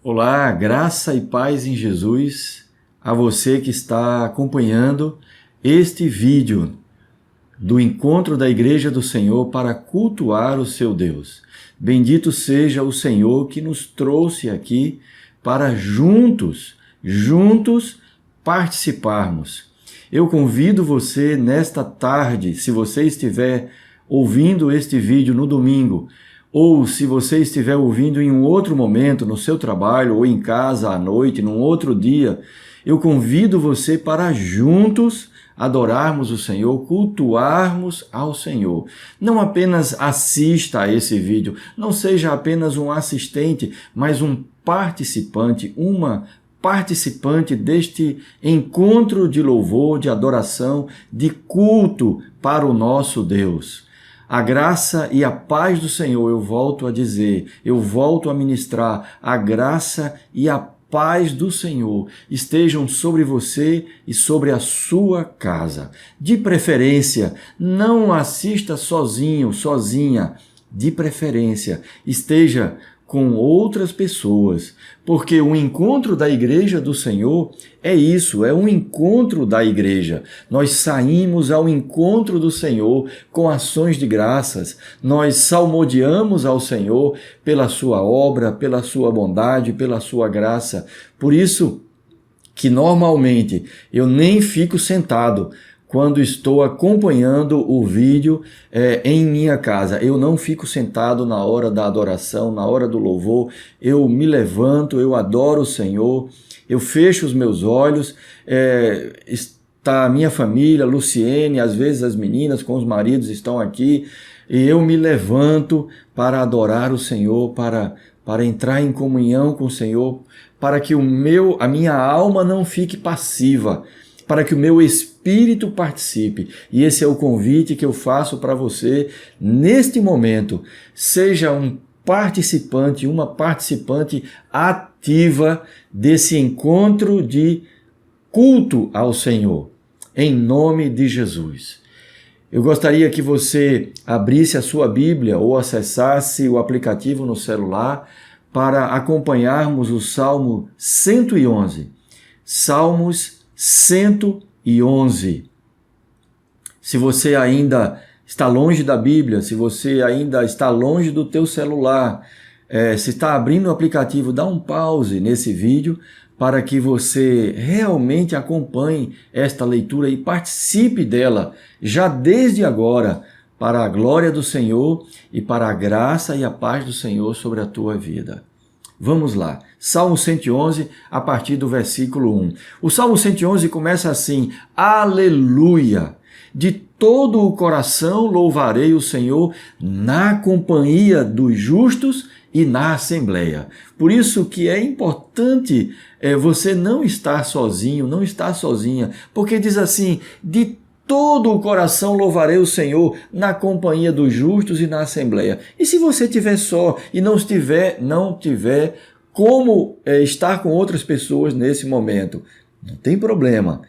Olá, graça e paz em Jesus, a você que está acompanhando este vídeo do encontro da Igreja do Senhor para cultuar o seu Deus. Bendito seja o Senhor que nos trouxe aqui para juntos participarmos. Eu convido você nesta tarde, se você estiver ouvindo este vídeo no domingo, ou se você estiver ouvindo em um outro momento, no seu trabalho, ou em casa à noite, num outro dia, eu convido você para juntos adorarmos o Senhor, cultuarmos ao Senhor. Não apenas assista a esse vídeo, não seja apenas um assistente, mas um participante, uma participante deste encontro de louvor, de adoração, de culto para o nosso Deus. A graça e a paz do Senhor, eu volto a dizer, eu volto a ministrar, a graça e a paz do Senhor estejam sobre você e sobre a sua casa. De preferência, não assista sozinho, sozinha. De preferência, esteja com outras pessoas, porque o encontro da Igreja do Senhor é isso, é um encontro da Igreja. Nós saímos ao encontro do Senhor com ações de graças, nós salmodiamos ao Senhor pela sua obra, pela sua bondade, pela sua graça. Por isso que normalmente eu nem fico sentado quando estou acompanhando o vídeo em minha casa. Eu não fico sentado na hora da adoração, na hora do louvor. Eu me levanto, eu adoro o Senhor, eu fecho os meus olhos, está a minha família, Luciene, às vezes as meninas com os maridos estão aqui, e eu me levanto para adorar o Senhor, para entrar em comunhão com o Senhor, para que a minha alma não fique passiva, para que o meu espírito participe. E esse é o convite que eu faço para você neste momento. Seja um participante, uma participante ativa desse encontro de culto ao Senhor, em nome de Jesus. Eu gostaria que você abrisse a sua Bíblia ou acessasse o aplicativo no celular para acompanharmos o Salmo 111. Salmos 111. Se você ainda está longe da Bíblia, se você ainda está longe do teu celular, se está abrindo o aplicativo, dá um pause nesse vídeo para que você realmente acompanhe esta leitura e participe dela já desde agora, para a glória do Senhor e para a graça e a paz do Senhor sobre a tua vida. Vamos lá, Salmo 111, a partir do versículo 1. O Salmo 111 começa assim: Aleluia! De todo o coração louvarei o Senhor na companhia dos justos e na assembleia. Por isso que é importante você não estar sozinho, não estar sozinha, porque diz assim: de todo o coração louvarei o Senhor na companhia dos justos e na assembleia. E se você estiver só e não tiver como estar com outras pessoas nesse momento, não tem problema.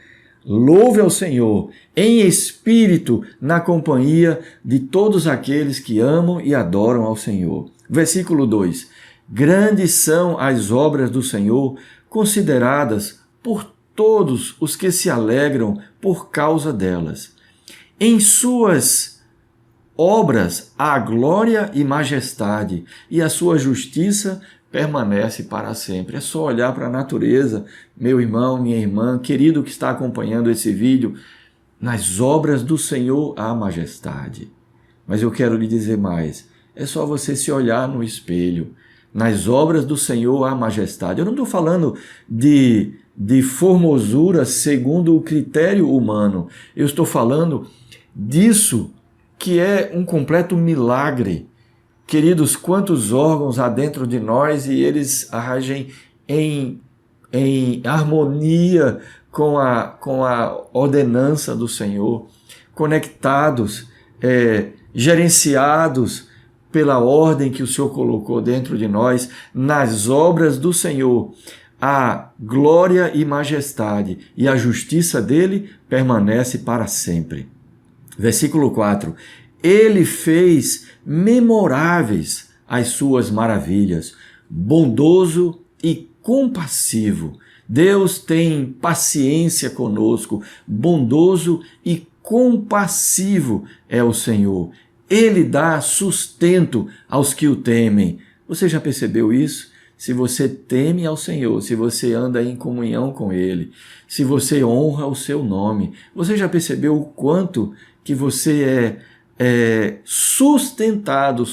Louve ao Senhor em espírito na companhia de todos aqueles que amam e adoram ao Senhor. Versículo 2. Grandes são as obras do Senhor, consideradas por todos os que se alegram por causa delas. Em suas obras há glória e majestade, e a sua justiça permanece para sempre. É só olhar para a natureza, meu irmão, minha irmã, querido que está acompanhando esse vídeo. Nas obras do Senhor há majestade. Mas eu quero lhe dizer mais, é só você se olhar no espelho. Nas obras do Senhor há majestade. Eu não estou falando de formosura segundo o critério humano. Eu estou falando disso que é um completo milagre. Queridos, quantos órgãos há dentro de nós e eles agem em harmonia com a ordenança do Senhor, conectados, gerenciados pela ordem que o Senhor colocou dentro de nós. Nas obras do Senhor há glória e majestade, e a justiça dele permanece para sempre. Versículo 4. Ele fez memoráveis as suas maravilhas. Bondoso e compassivo. Deus tem paciência conosco, bondoso e compassivo é o Senhor. Ele dá sustento aos que o temem. Você já percebeu isso? Se você teme ao Senhor, se você anda em comunhão com Ele, se você honra o seu nome, você já percebeu o quanto que você é sustentada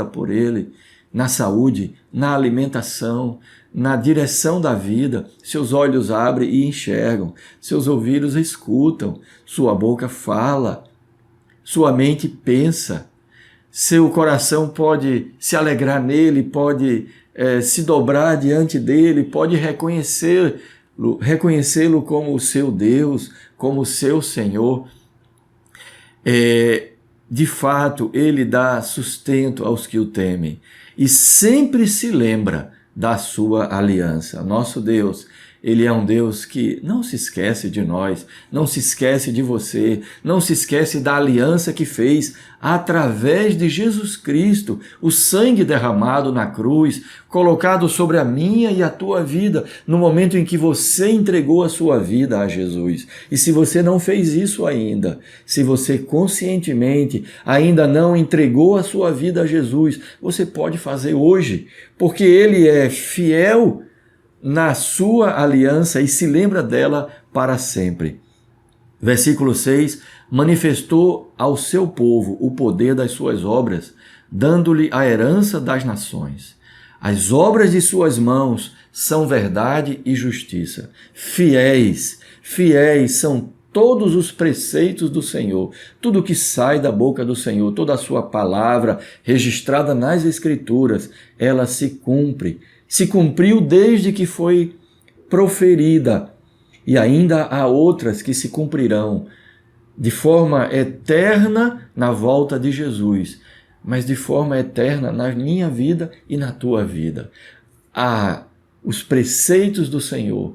por Ele na saúde, na alimentação, na direção da vida? Seus olhos abrem e enxergam, seus ouvidos escutam, sua boca fala, sua mente pensa, seu coração pode se alegrar nele, pode se dobrar diante dele, pode reconhecê-lo como o seu Deus, como o seu Senhor. De fato, ele dá sustento aos que o temem e sempre se lembra da sua aliança. Nosso Deus, ele é um Deus que não se esquece de nós, não se esquece de você, não se esquece da aliança que fez através de Jesus Cristo, o sangue derramado na cruz, colocado sobre a minha e a tua vida, no momento em que você entregou a sua vida a Jesus. E se você não fez isso ainda, se você conscientemente ainda não entregou a sua vida a Jesus, você pode fazer hoje, porque Ele é fiel na sua aliança e se lembra dela para sempre. Versículo 6, manifestou ao seu povo o poder das suas obras, dando-lhe a herança das nações. As obras de suas mãos são verdade e justiça. Fiéis são todos os preceitos do Senhor, tudo que sai da boca do Senhor, toda a sua palavra registrada nas Escrituras, ela se cumpre. Se cumpriu desde que foi proferida, e ainda há outras que se cumprirão de forma eterna na volta de Jesus, mas de forma eterna na minha vida e na tua vida. Os preceitos do Senhor,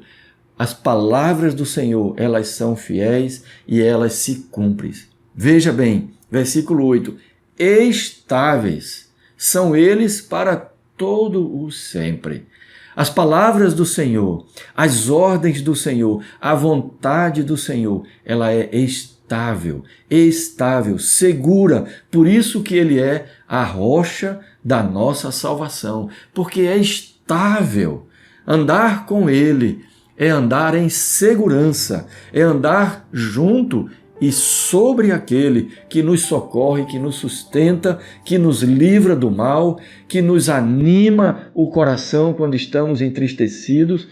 as palavras do Senhor, elas são fiéis e elas se cumprem. Veja bem, versículo 8, estáveis são eles para todo o sempre. As palavras do Senhor, as ordens do Senhor, a vontade do Senhor, ela é estável, segura. Por isso que Ele é a rocha da nossa salvação, porque é estável. Andar com Ele é andar em segurança, é andar junto e sobre aquele que nos socorre, que nos sustenta, que nos livra do mal, que nos anima o coração quando estamos entristecidos,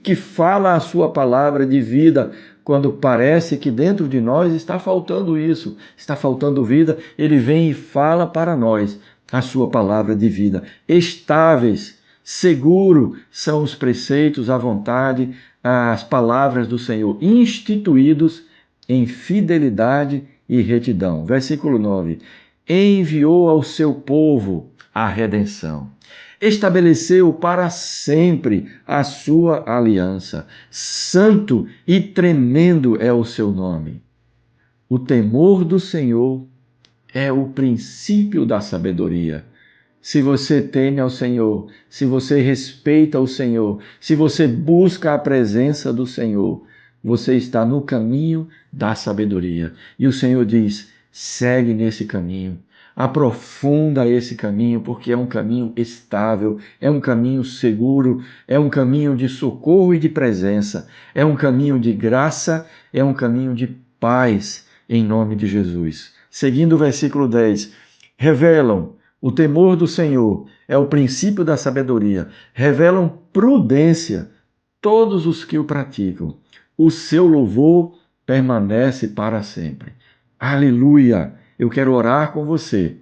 que fala a sua palavra de vida quando parece que dentro de nós está faltando isso, está faltando vida, ele vem e fala para nós a sua palavra de vida. Estáveis, seguro são os preceitos, a vontade, as palavras do Senhor, instituídos em fidelidade e retidão. Versículo 9. Enviou ao seu povo a redenção. Estabeleceu para sempre a sua aliança. Santo e tremendo é o seu nome. O temor do Senhor é o princípio da sabedoria. Se você teme ao Senhor, se você respeita o Senhor, se você busca a presença do Senhor, você está no caminho da sabedoria. E o Senhor diz, segue nesse caminho, aprofunda esse caminho, porque é um caminho estável, é um caminho seguro, é um caminho de socorro e de presença, é um caminho de graça, é um caminho de paz, em nome de Jesus. Seguindo o versículo 10, revelam o temor do Senhor, é o princípio da sabedoria, revelam prudência todos os que o praticam. O seu louvor permanece para sempre. Aleluia! Eu quero orar com você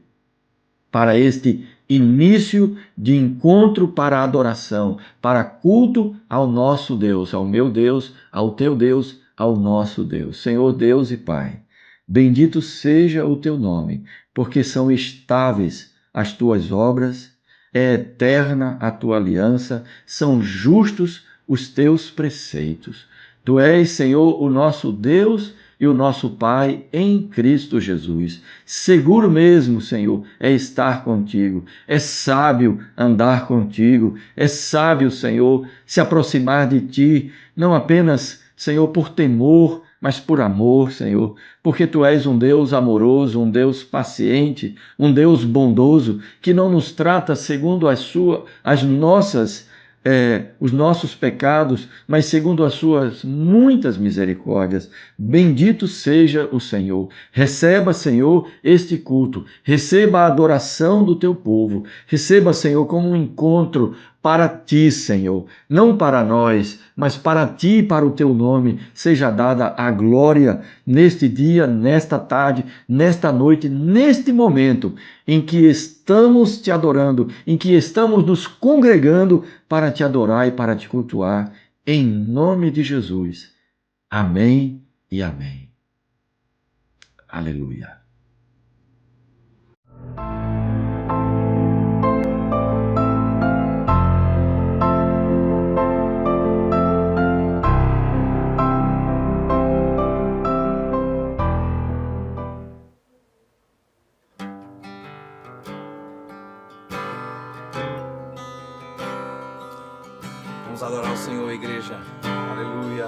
para este início de encontro para adoração, para culto ao nosso Deus, ao meu Deus, ao teu Deus, ao nosso Deus. Senhor Deus e Pai, bendito seja o teu nome, porque são estáveis as tuas obras, é eterna a tua aliança, são justos os teus preceitos. Tu és, Senhor, o nosso Deus e o nosso Pai em Cristo Jesus. Seguro mesmo, Senhor, é estar contigo. É sábio andar contigo. É sábio, Senhor, se aproximar de ti, não apenas, Senhor, por temor, mas por amor, Senhor, porque Tu és um Deus amoroso, um Deus paciente, um Deus bondoso, que não nos trata segundo os nossos pecados, mas segundo as suas muitas misericórdias. Bendito seja o Senhor. Receba, Senhor, este culto. Receba a adoração do teu povo. Receba, Senhor, como um encontro para ti, Senhor. Não para nós, mas para ti e para o teu nome. Seja dada a glória neste dia, nesta tarde, nesta noite, neste momento em que estamos te adorando, em que estamos nos congregando para te adorar e para te cultuar, em nome de Jesus. Amém e amém. Aleluia. Vamos adorar o Senhor, igreja. Aleluia.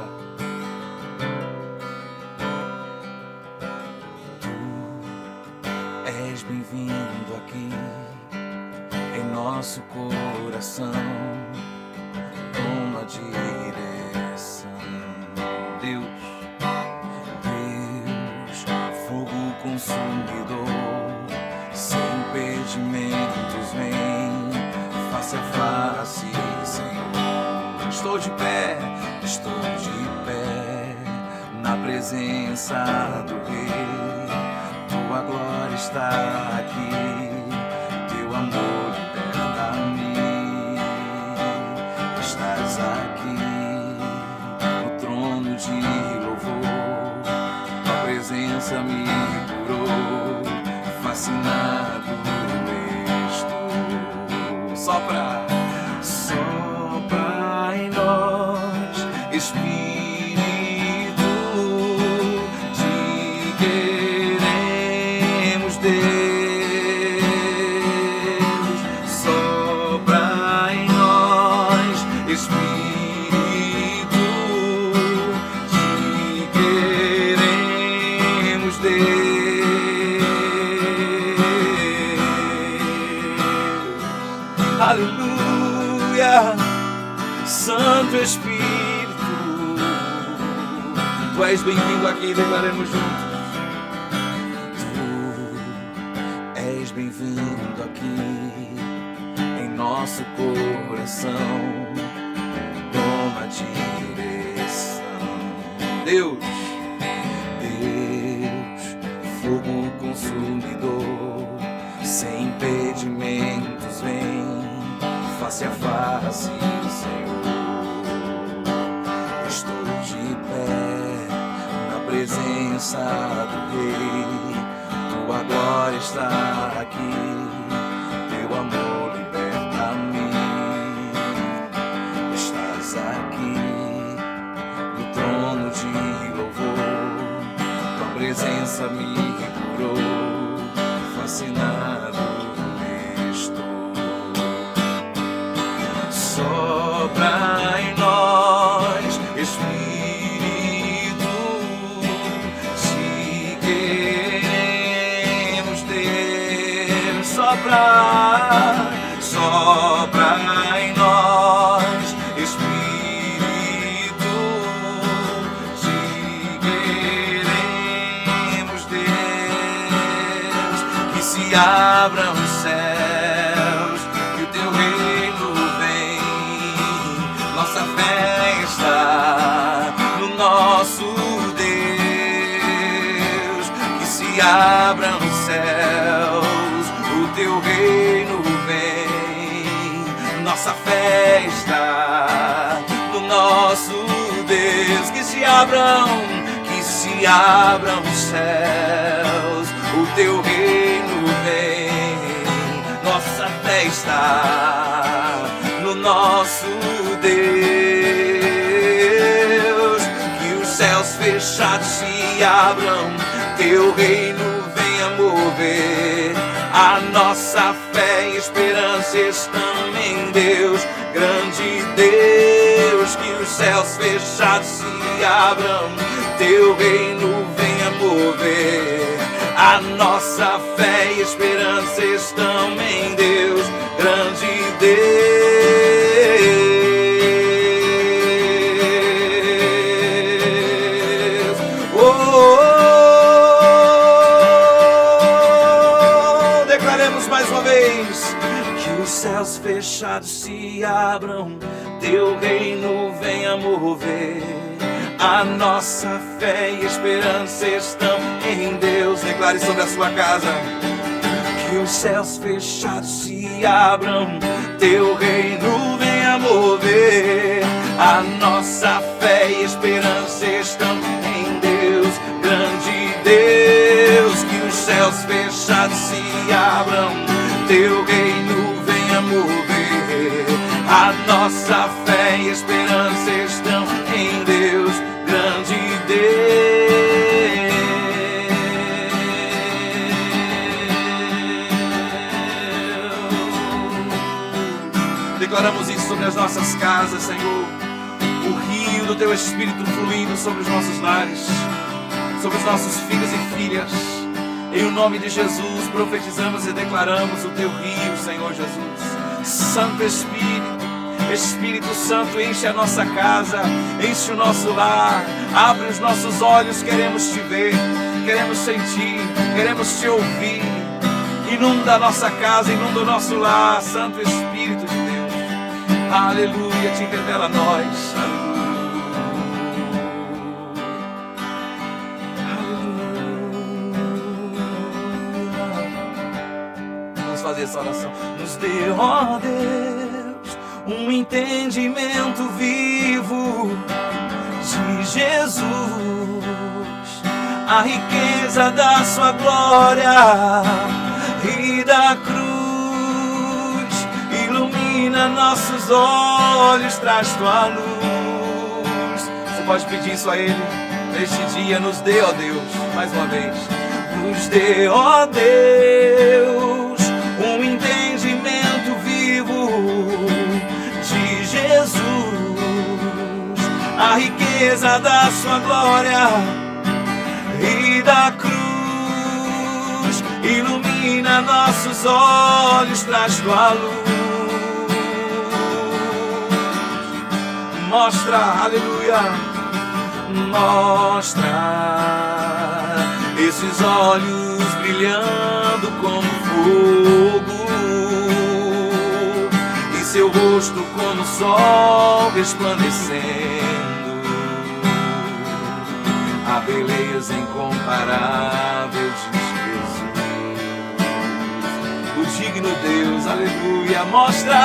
Tu és bem-vindo aqui em nosso coração. Toma direção, Deus, fogo consumidor, sem impedimentos, vem face a face, Senhor. Estou de pé na presença do Rei. Tua glória está aqui, teu amor liberta-me. Estás aqui no trono de louvor, tua presença me curou, fascinado estou. Sopra em nós, Espírito, te queremos, Deus. Sopra em nós, Espírito, te queremos, Deus. Aleluia. Santo Espírito, Tu és bem-vindo aqui, declaremos juntos. Tu és bem-vindo aqui em nosso coração. Toma direção, Deus, fogo consumidor, sem impedimentos, vem face a face, Senhor. Estou de pé na presença do Rei. Tua glória está aqui, teu amor liberta-me. Estás aqui no trono de louvor, tua presença me curou, fascinado estou. Sopra em nós, Espírito, te queremos, Deus. Sopra em nós, Espírito, te queremos, Deus. Que se abram os céus, que o teu reino vem. Nossa fé está no nosso Deus. Que se abram os céus, o teu reino vem. Nossa fé está no nosso Deus. Que se abram os céus, o teu reino vem. Nossa fé está no nosso Deus. Que os céus fechados fechados se abram, teu reino venha mover. A nossa fé e esperança estão em Deus, grande Deus. Que os céus fechados se abram, teu reino venha mover. A nossa fé e esperança estão em Deus, grande Deus. Declaremos mais uma vez. Que os céus fechados se abram, teu reino venha mover. A nossa fé e esperança estão em Deus. Declare sobre a sua casa. Que os céus fechados se abram, teu reino venha mover. A nossa fé e esperança estão em Deus, grande Deus. Que os céus fechados se abram, teu reino venha mover. A nossa fé e esperança estão em Deus, grande Deus. Declaramos isso sobre as nossas casas, Senhor. O rio do teu Espírito fluindo sobre os nossos lares, sobre os nossos filhos e filhas. Em o nome de Jesus, profetizamos e declaramos o teu rio, Senhor Jesus. Santo Espírito, Espírito Santo, enche a nossa casa, enche o nosso lar, abre os nossos olhos, queremos te ver, queremos sentir, queremos te ouvir. Inunda a nossa casa, inunda o nosso lar, Santo Espírito de Deus. Aleluia, te revela a nós. Vamos fazer essa oração. Nos dê, ó Deus, um entendimento vivo de Jesus, a riqueza da sua glória e da cruz. Ilumina nossos olhos, traz tua luz. Você pode pedir isso a Ele neste dia. Nos dê, ó Deus, mais uma vez. Nos dê, ó Deus, um entendimento vivo de Jesus, a riqueza da sua glória e da cruz. Ilumina nossos olhos, traz tua luz. Mostra, aleluia, mostra esses olhos brilhando como fogo e seu rosto como o sol resplandecendo. A beleza incomparável de Jesus, o digno Deus, aleluia. Mostra,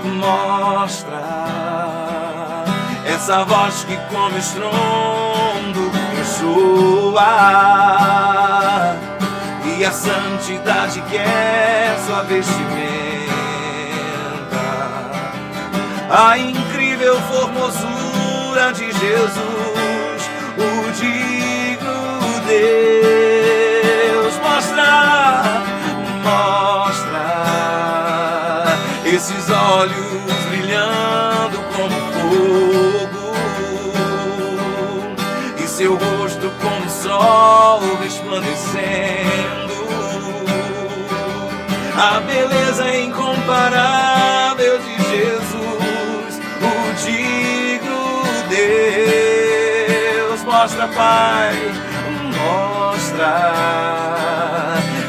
mostra essa voz que como estrondo ressoa, e a santidade que é sua vestimenta, a incrível formosura de Jesus, o digno Deus. Mostra, mostra esses olhos brilhando como fogo e seu rosto como o sol resplandecendo. A beleza incomparável de Jesus, o digno Deus. Mostra, Pai, mostra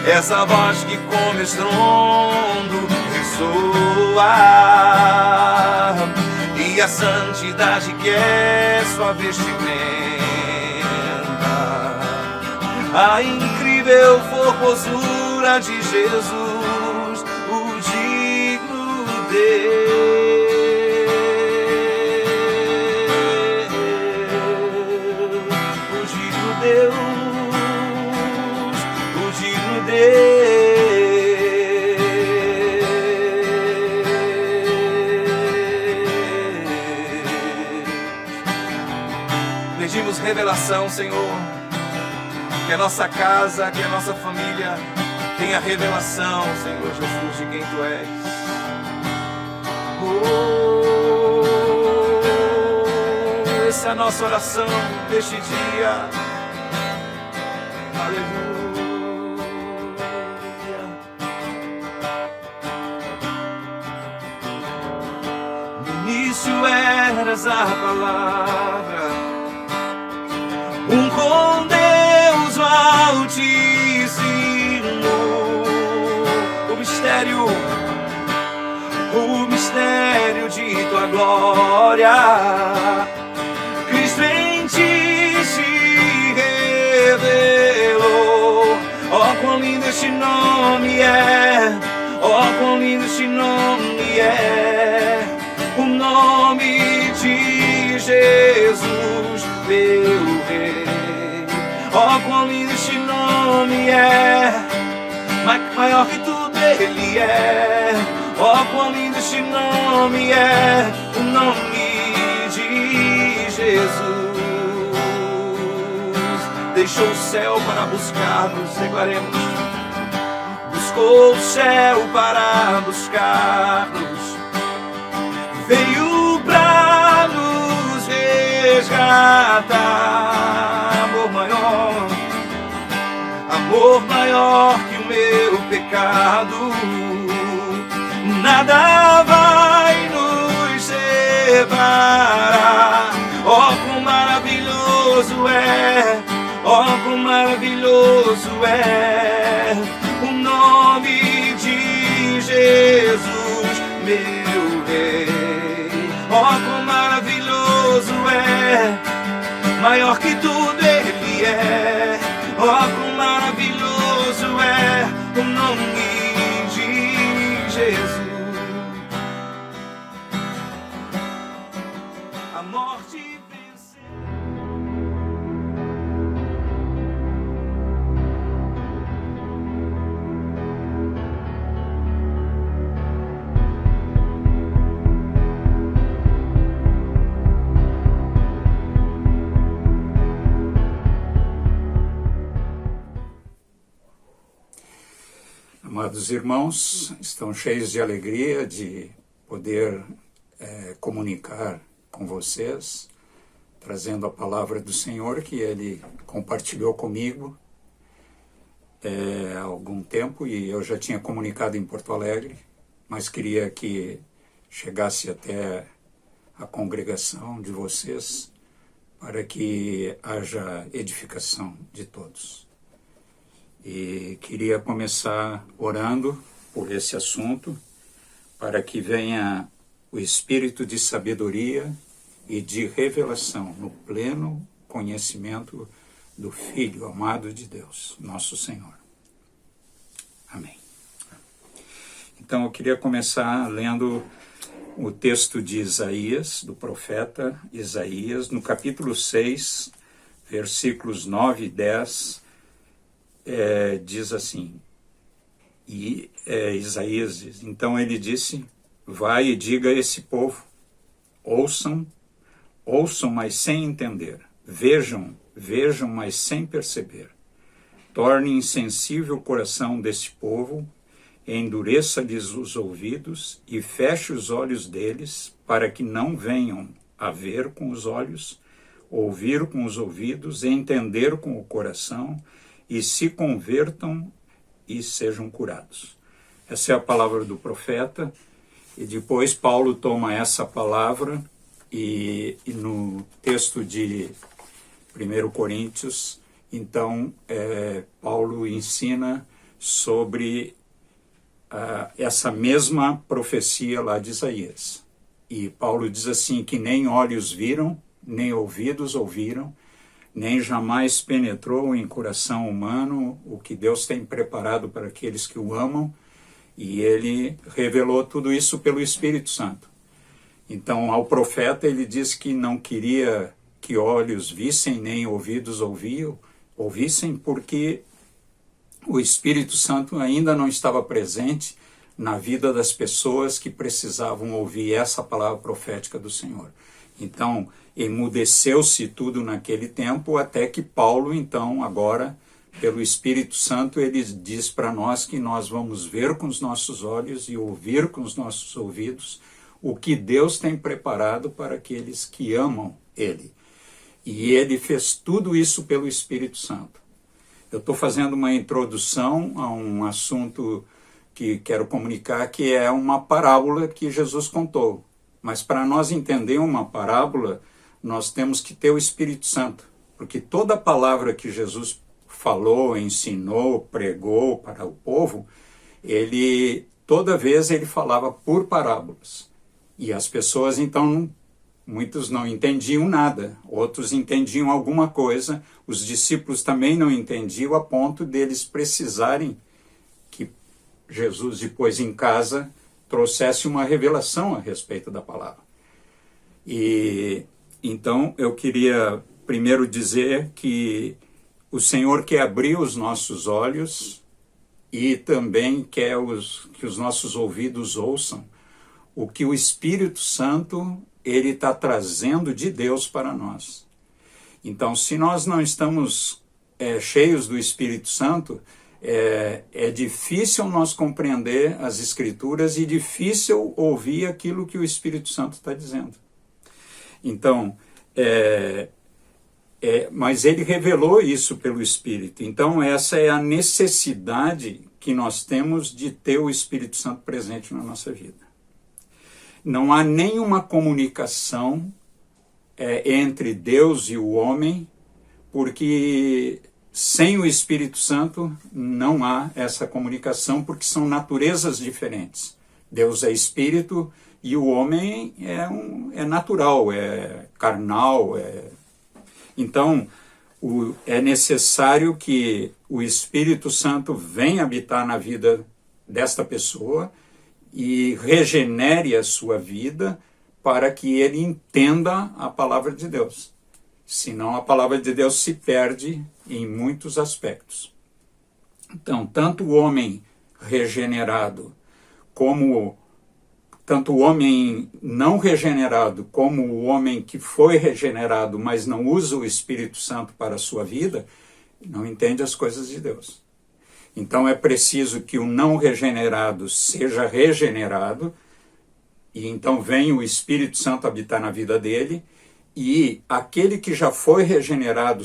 essa voz que como estrondo ressoa, e a santidade que é sua vestimenta, a incrível formosura de Jesus, o digno Deus. O digno Deus, o digno Deus. pedimos revelação, Senhor. Que a nossa casa, que a nossa família tenha revelação, Senhor Jesus, de quem Tu és. Essa é a nossa oração deste dia. Aleluia. No início eras a palavra, com Deus Altíssimo. O mistério de Tua glória, Cristo em Ti se revelou. Oh, quão lindo este nome é! Oh, quão lindo este nome é! O nome de Jesus, meu Rei. Oh, quão lindo este nome é! Maior que tudo Ele é. Oh, quão lindo este nome é! O nome de Jesus. Deixou o céu para buscar-nos, declaremos. Buscou o céu para buscar-nos. Veio para nos resgatar. Amor maior que o meu pecado. Nada vai nos separar. Oh, quão maravilhoso é! Oh, quão maravilhoso é o nome de Jesus, meu Rei. Oh, quão maravilhoso é! Maior que tudo Ele é. Oh, quão maravilhoso é o nome de Jesus. A morte venceu. Amados irmãos, estão cheios de alegria de poder comunicar com vocês, trazendo a palavra do Senhor que Ele compartilhou comigo há algum tempo, e eu já tinha comunicado em Porto Alegre, mas queria que chegasse até a congregação de vocês para que haja edificação de todos. E queria começar orando por esse assunto, para que venha o espírito de sabedoria e de revelação no pleno conhecimento do Filho amado de Deus, nosso Senhor. Amém. Então eu queria começar lendo o texto de Isaías, do profeta Isaías, no capítulo 6, versículos 9 e 10, diz assim, Isaías diz, então ele disse, vai e diga a esse povo, ouçam, mas sem entender, vejam, mas sem perceber, torne insensível o coração desse povo, endureça-lhes os ouvidos e feche os olhos deles, para que não venham a ver com os olhos, ouvir com os ouvidos, entender com o coração, e se convertam e sejam curados. Essa é a palavra do profeta, e depois Paulo toma essa palavra e no texto de 1 Coríntios, então Paulo ensina sobre essa mesma profecia lá de Isaías. E Paulo diz assim, que nem olhos viram, nem ouvidos ouviram, nem jamais penetrou em coração humano o que Deus tem preparado para aqueles que o amam, e ele revelou tudo isso pelo Espírito Santo. Então, ao profeta, ele diz que não queria que olhos vissem, nem ouvidos ouvissem, porque o Espírito Santo ainda não estava presente na vida das pessoas que precisavam ouvir essa palavra profética do Senhor. Então, emudeceu-se tudo naquele tempo, até que Paulo, então, agora, pelo Espírito Santo, ele diz para nós que nós vamos ver com os nossos olhos e ouvir com os nossos ouvidos o que Deus tem preparado para aqueles que amam Ele. E Ele fez tudo isso pelo Espírito Santo. Eu estou fazendo uma introdução a um assunto que quero comunicar, que é uma parábola que Jesus contou. Mas para nós entender uma parábola, nós temos que ter o Espírito Santo, porque toda palavra que Jesus falou, ensinou, pregou para o povo, toda vez ele falava por parábolas. E as pessoas, então, muitos não entendiam nada, outros entendiam alguma coisa, os discípulos também não entendiam, a ponto deles precisarem que Jesus, depois em casa, trouxesse uma revelação a respeito da palavra. E então eu queria primeiro dizer que o Senhor quer abrir os nossos olhos e também quer que os nossos ouvidos ouçam o que o Espírito Santo ele está trazendo de Deus para nós. Então, se nós não estamos cheios do Espírito Santo, é difícil nós compreender as Escrituras e difícil ouvir aquilo que o Espírito Santo está dizendo. Então, mas ele revelou isso pelo Espírito. Então, essa é a necessidade que nós temos de ter o Espírito Santo presente na nossa vida. Não há nenhuma comunicação entre Deus e o homem, porque sem o Espírito Santo não há essa comunicação, porque são naturezas diferentes. Deus é Espírito e o homem é natural, é carnal. Então, é necessário que o Espírito Santo venha habitar na vida desta pessoa e regenere a sua vida para que ele entenda a palavra de Deus. Senão a palavra de Deus se perde em muitos aspectos. Então, tanto o homem regenerado tanto o homem não regenerado como o homem que foi regenerado, mas não usa o Espírito Santo para a sua vida, não entende as coisas de Deus. Então é preciso que o não regenerado seja regenerado, e então vem o Espírito Santo habitar na vida dele, e aquele que já foi regenerado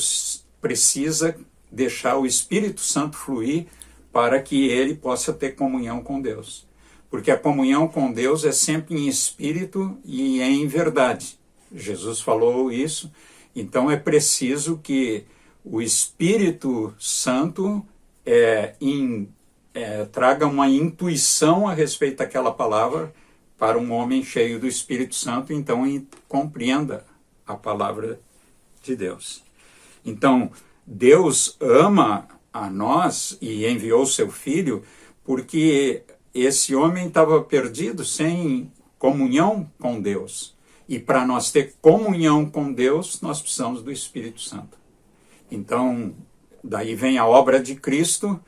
precisa deixar o Espírito Santo fluir para que ele possa ter comunhão com Deus. Porque a comunhão com Deus é sempre em espírito e em verdade. Jesus falou isso, então é preciso que o Espírito Santo traga uma intuição a respeito daquela palavra para um homem cheio do Espírito Santo, então compreenda a palavra de Deus. Então, Deus ama a nós e enviou seu Filho porque esse homem estava perdido, sem comunhão com Deus. E para nós ter comunhão com Deus, nós precisamos do Espírito Santo. Então, daí vem a obra de Cristo,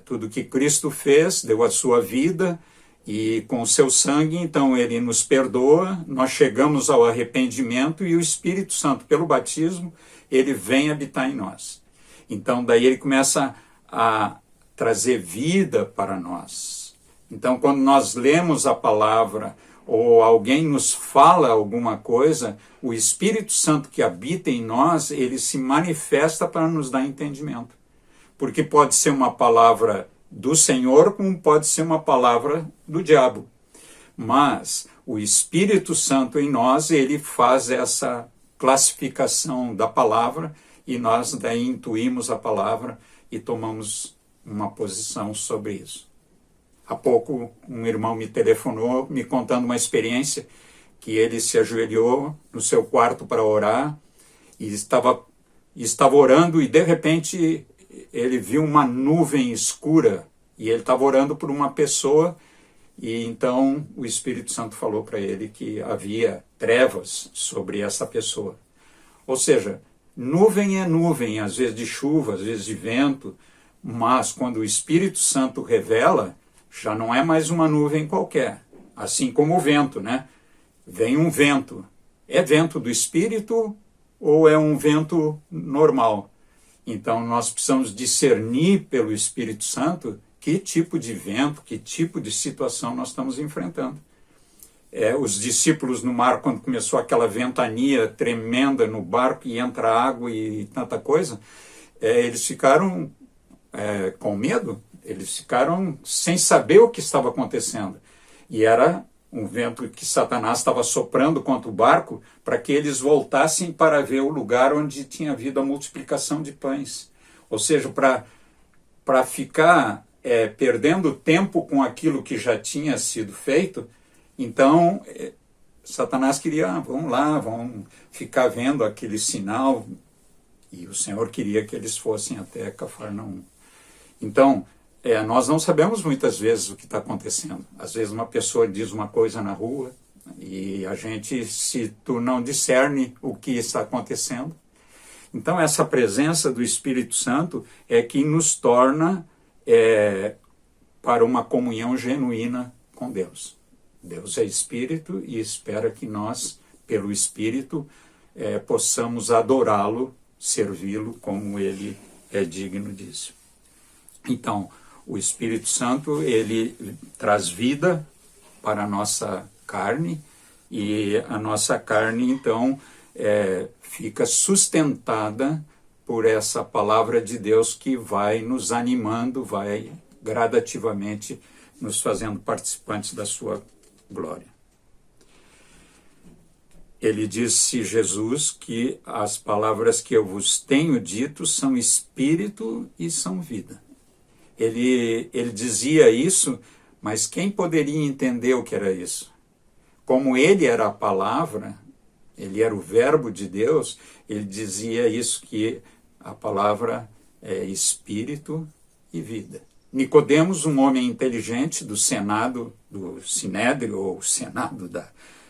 tudo que Cristo fez, deu a sua vida, e com o seu sangue, então, ele nos perdoa, nós chegamos ao arrependimento, e o Espírito Santo, pelo batismo, ele vem habitar em nós. Então, daí ele começa a trazer vida para nós. Então, quando nós lemos a palavra, ou alguém nos fala alguma coisa, o Espírito Santo que habita em nós, ele se manifesta para nos dar entendimento. Porque pode ser uma palavra do Senhor, como pode ser uma palavra do diabo. Mas o Espírito Santo em nós, ele faz essa classificação da palavra, e nós daí intuímos a palavra e tomamos uma posição sobre isso. Há pouco um irmão me telefonou me contando uma experiência que ele se ajoelhou no seu quarto para orar e estava orando e de repente ele viu uma nuvem escura e ele estava orando por uma pessoa e então o Espírito Santo falou para ele que havia trevas sobre essa pessoa. Ou seja, nuvem é nuvem, às vezes de chuva, às vezes de vento, mas quando o Espírito Santo revela, já não é mais uma nuvem qualquer, assim como o vento, né? Vem um vento, é vento do Espírito ou é um vento normal? Então nós precisamos discernir pelo Espírito Santo que tipo de vento, que tipo de situação nós estamos enfrentando. Os discípulos no mar, quando começou aquela ventania tremenda no barco e entra água e tanta coisa, eles ficaram com medo, eles ficaram sem saber o que estava acontecendo. E era um vento que Satanás estava soprando contra o barco para que eles voltassem para ver o lugar onde tinha havido a multiplicação de pães. Ou seja, para ficar perdendo tempo com aquilo que já tinha sido feito. Então, Satanás queria, vamos lá, vamos ficar vendo aquele sinal, e o Senhor queria que eles fossem até Cafarnaum. Então, nós não sabemos muitas vezes o que está acontecendo. Às vezes uma pessoa diz uma coisa na rua, e a gente, se tu não discerne o que está acontecendo. Então, essa presença do Espírito Santo é que nos torna para uma comunhão genuína com Deus. Deus é Espírito e espera que nós, pelo Espírito, possamos adorá-lo, servi-lo como ele é digno disso. Então, o Espírito Santo, ele traz vida para a nossa carne, e a nossa carne, então, fica sustentada por essa palavra de Deus que vai nos animando, vai gradativamente nos fazendo participantes da sua glória. Ele disse, Jesus, que as palavras que eu vos tenho dito são espírito e são vida. Ele dizia isso, mas quem poderia entender o que era isso? Como ele era a palavra, ele era o verbo de Deus, ele dizia isso, que a palavra é espírito e vida. Nicodemos, um homem inteligente do Senado, do Sinédrio, ou Senado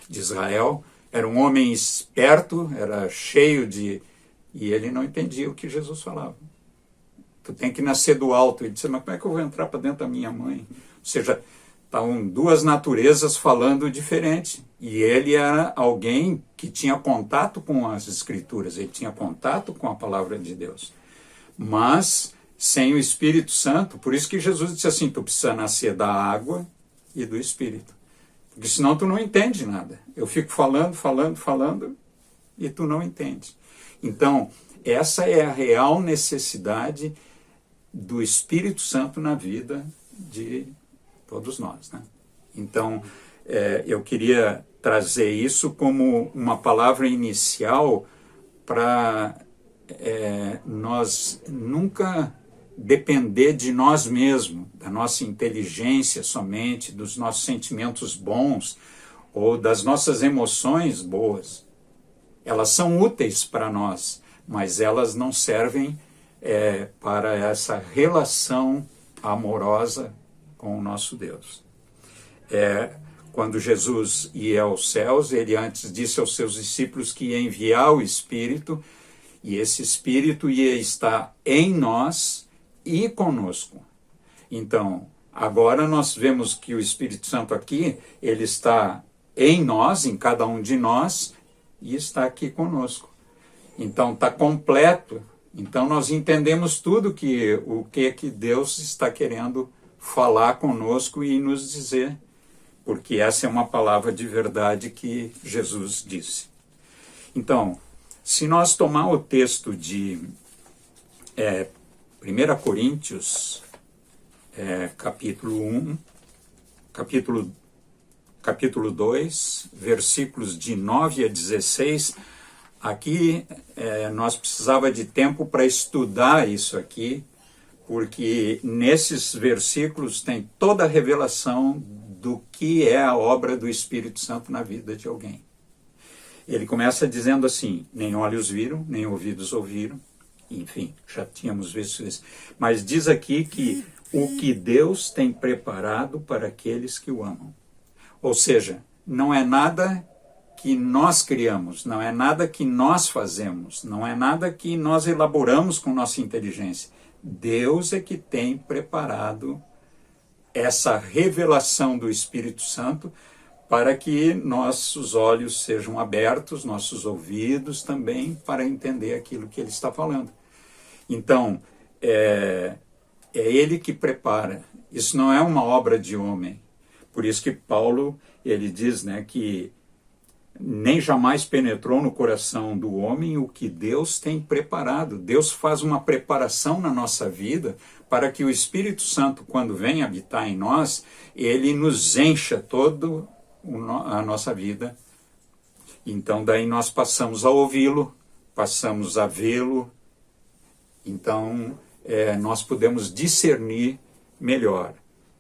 de Israel, era um homem esperto, era cheio de... E ele não entendia o que Jesus falava. Tu tem que nascer do alto. Ele disse, mas como é que eu vou entrar para dentro da minha mãe? Ou seja, estavam duas naturezas falando diferente. E ele era alguém que tinha contato com as Escrituras, ele tinha contato com a palavra de Deus. Mas sem o Espírito Santo, por isso que Jesus disse assim, tu precisa nascer da água e do Espírito. Porque senão tu não entende nada. Eu fico falando, e tu não entende. Então, essa é a real necessidade do Espírito Santo na vida de todos nós, né? Então, eu queria trazer isso como uma palavra inicial para nós nunca depender de nós mesmos, da nossa inteligência somente, dos nossos sentimentos bons ou das nossas emoções boas. Elas são úteis para nós, mas elas não servem para essa relação amorosa com o nosso Deus. Quando Jesus ia aos céus, ele antes disse aos seus discípulos que ia enviar o Espírito, e esse Espírito ia estar em nós e conosco. Então, agora nós vemos que o Espírito Santo aqui, ele está em nós, em cada um de nós, e está aqui conosco. Então, está completo. Então, nós entendemos tudo o que Deus está querendo falar conosco e nos dizer, porque essa é uma palavra de verdade que Jesus disse. Então, se nós tomar o texto de 1 Coríntios, capítulo 1, capítulo 2, versículos de 9 a 16, aqui nós precisava de tempo para estudar isso aqui, porque nesses versículos tem toda a revelação do que é a obra do Espírito Santo na vida de alguém. Ele começa dizendo assim, nem olhos viram, nem ouvidos ouviram, enfim, já tínhamos visto isso, mas diz aqui que o que Deus tem preparado para aqueles que o amam. Ou seja, não é nada que nós criamos, não é nada que nós fazemos, não é nada que nós elaboramos com nossa inteligência. Deus é que tem preparado essa revelação do Espírito Santo para que nossos olhos sejam abertos, nossos ouvidos também, para entender aquilo que ele está falando. Então, é ele que prepara. Isso não é uma obra de homem. Por isso que Paulo, ele diz, né, que nem jamais penetrou no coração do homem o que Deus tem preparado. Deus faz uma preparação na nossa vida para que o Espírito Santo, quando vem habitar em nós, ele nos encha toda a nossa vida. Então, daí nós passamos a ouvi-lo, passamos a vê-lo. Então, nós podemos discernir melhor.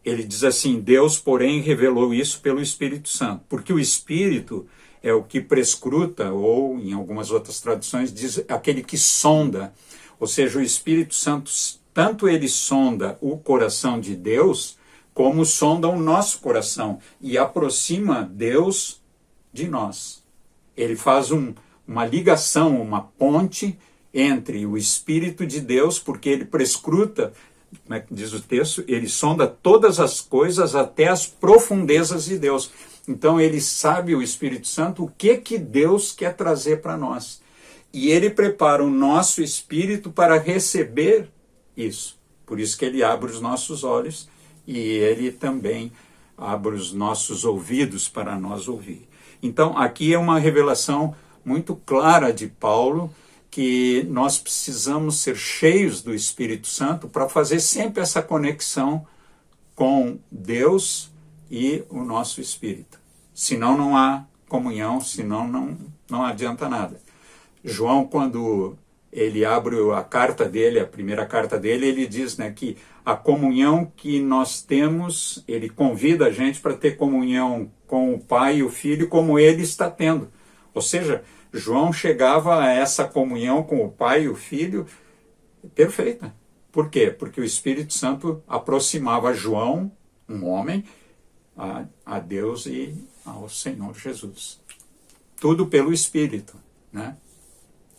Ele diz assim, Deus, porém, revelou isso pelo Espírito Santo, porque o Espírito é o que prescruta, ou em algumas outras traduções diz aquele que sonda, ou seja, o Espírito Santo, tanto ele sonda o coração de Deus, como sonda o nosso coração e aproxima Deus de nós. Ele faz uma ligação, uma ponte entre o Espírito de Deus, porque ele prescruta, como é que diz o texto, ele sonda todas as coisas até as profundezas de Deus. Então ele sabe, o Espírito Santo, o que Deus quer trazer para nós. E ele prepara o nosso espírito para receber isso. Por isso que ele abre os nossos olhos e ele também abre os nossos ouvidos para nós ouvir. Então aqui é uma revelação muito clara de Paulo, que nós precisamos ser cheios do Espírito Santo para fazer sempre essa conexão com Deus e o nosso espírito. Senão não há comunhão, senão não adianta nada. João, quando ele abre a carta dele, a primeira carta dele, ele diz, né, que a comunhão que nós temos, ele convida a gente para ter comunhão com o Pai e o Filho como ele está tendo. Ou seja, João chegava a essa comunhão com o Pai e o Filho perfeita. Por quê? Porque o Espírito Santo aproximava João, um homem, a Deus e ao Senhor Jesus. Tudo pelo Espírito, né?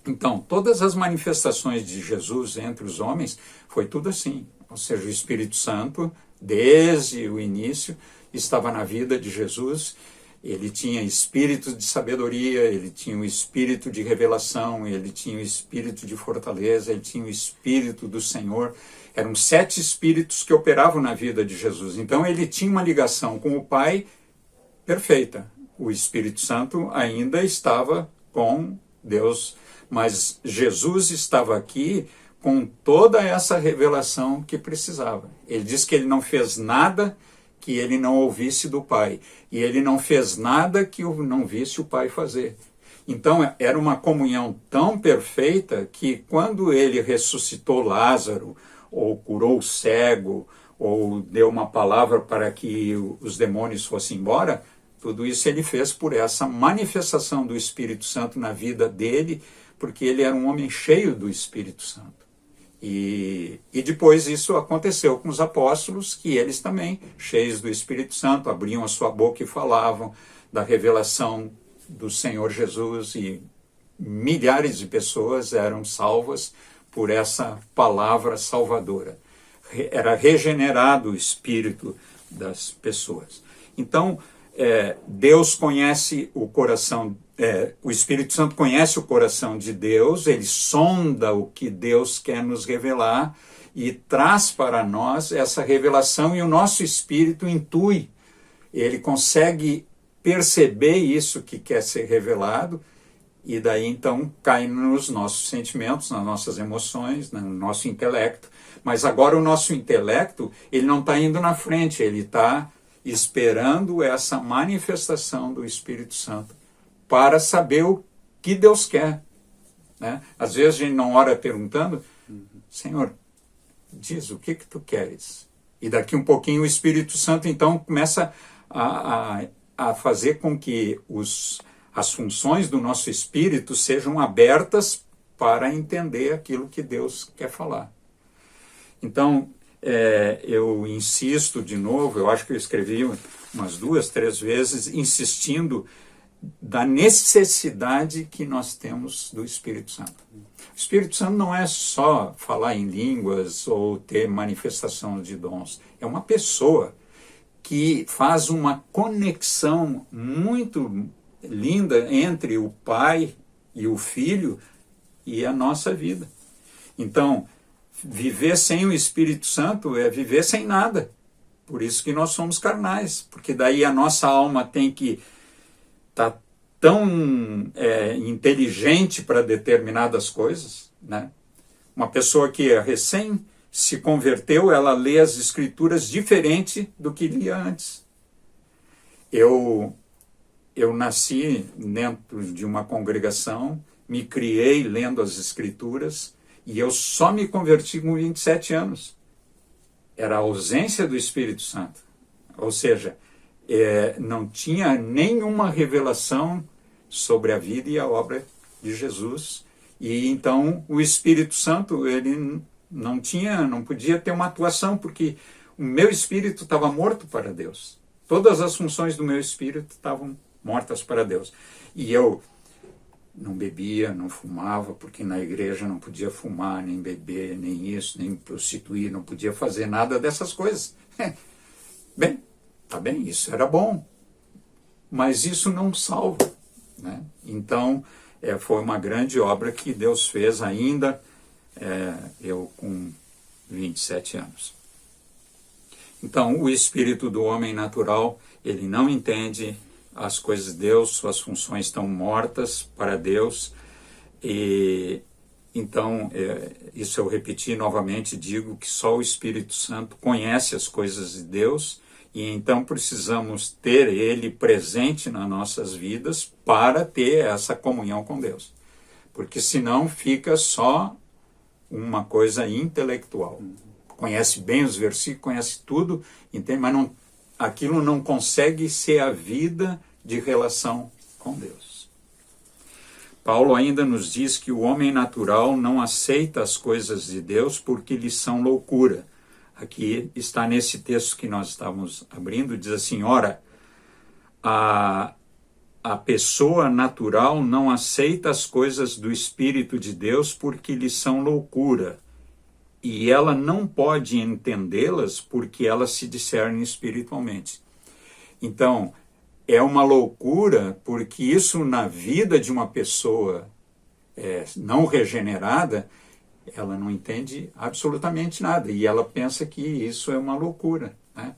Então, todas as manifestações de Jesus entre os homens foi tudo assim. Ou seja, o Espírito Santo, desde o início, estava na vida de Jesus. Ele tinha espírito de sabedoria, ele tinha o espírito de revelação, ele tinha o espírito de fortaleza, ele tinha o espírito do Senhor. Eram 7 espíritos que operavam na vida de Jesus. Então ele tinha uma ligação com o Pai perfeita. O Espírito Santo ainda estava com Deus, mas Jesus estava aqui com toda essa revelação que precisava. Ele diz que ele não fez nada que ele não ouvisse do Pai. E ele não fez nada que não visse o Pai fazer. Então, era uma comunhão tão perfeita que quando ele ressuscitou Lázaro, ou curou o cego, ou deu uma palavra para que os demônios fossem embora, tudo isso ele fez por essa manifestação do Espírito Santo na vida dele, porque ele era um homem cheio do Espírito Santo. E depois isso aconteceu com os apóstolos, que eles também, cheios do Espírito Santo, abriam a sua boca e falavam da revelação do Senhor Jesus, e milhares de pessoas eram salvas por essa palavra salvadora. Era regenerado o espírito das pessoas. Então, Deus conhece o coração, o Espírito Santo conhece o coração de Deus, ele sonda o que Deus quer nos revelar e traz para nós essa revelação, e o nosso espírito intui, ele consegue perceber isso que quer ser revelado, e daí então cai nos nossos sentimentos, nas nossas emoções, no nosso intelecto. Mas agora o nosso intelecto, ele não está indo na frente, ele está esperando essa manifestação do Espírito Santo para saber o que Deus quer, né? Às vezes a gente não ora perguntando, Senhor, diz o que tu queres. E daqui um pouquinho o Espírito Santo então começa a fazer com que as funções do nosso espírito sejam abertas para entender aquilo que Deus quer falar. Então, eu insisto de novo, eu acho que eu escrevi umas 2, 3 vezes, insistindo da necessidade que nós temos do Espírito Santo. O Espírito Santo não é só falar em línguas ou ter manifestação de dons, é uma pessoa. que faz uma conexão muito linda entre o Pai e o Filho e a nossa vida. Então, viver sem o Espírito Santo é viver sem nada. Por isso que nós somos carnais, porque daí a nossa alma tem que estar tão inteligente para determinadas coisas, né? Uma pessoa que recém se converteu, ela lê as Escrituras diferente do que lia antes. Eu nasci dentro de uma congregação, me criei lendo as Escrituras, e eu só me converti com 27 anos. Era a ausência do Espírito Santo. Ou seja, não tinha nenhuma revelação sobre a vida e a obra de Jesus. E então o Espírito Santo, ele não podia ter uma atuação, porque o meu espírito estava morto para Deus. Todas as funções do meu espírito estavam mortas para Deus. E eu não bebia, não fumava, porque na igreja não podia fumar, nem beber, nem isso, nem prostituir, não podia fazer nada dessas coisas. Bem, tá bem, isso era bom, mas isso não salva, né? Então, foi uma grande obra que Deus fez ainda, eu com 27 anos. Então, o espírito do homem natural, ele não entende as coisas de Deus, suas funções estão mortas para Deus. E então, isso eu repeti novamente, digo que só o Espírito Santo conhece as coisas de Deus, e então precisamos ter ele presente nas nossas vidas para ter essa comunhão com Deus. Porque senão fica só uma coisa intelectual. Conhece bem os versículos, conhece tudo, entende? Mas aquilo não consegue ser a vida de relação com Deus. Paulo ainda nos diz que o homem natural não aceita as coisas de Deus porque lhes são loucura. Aqui está nesse texto que nós estamos abrindo, diz assim, ora, a pessoa natural não aceita as coisas do Espírito de Deus porque lhes são loucura, e ela não pode entendê-las porque elas se discernem espiritualmente. Então, é uma loucura, porque isso na vida de uma pessoa não regenerada, ela não entende absolutamente nada, e ela pensa que isso é uma loucura, né?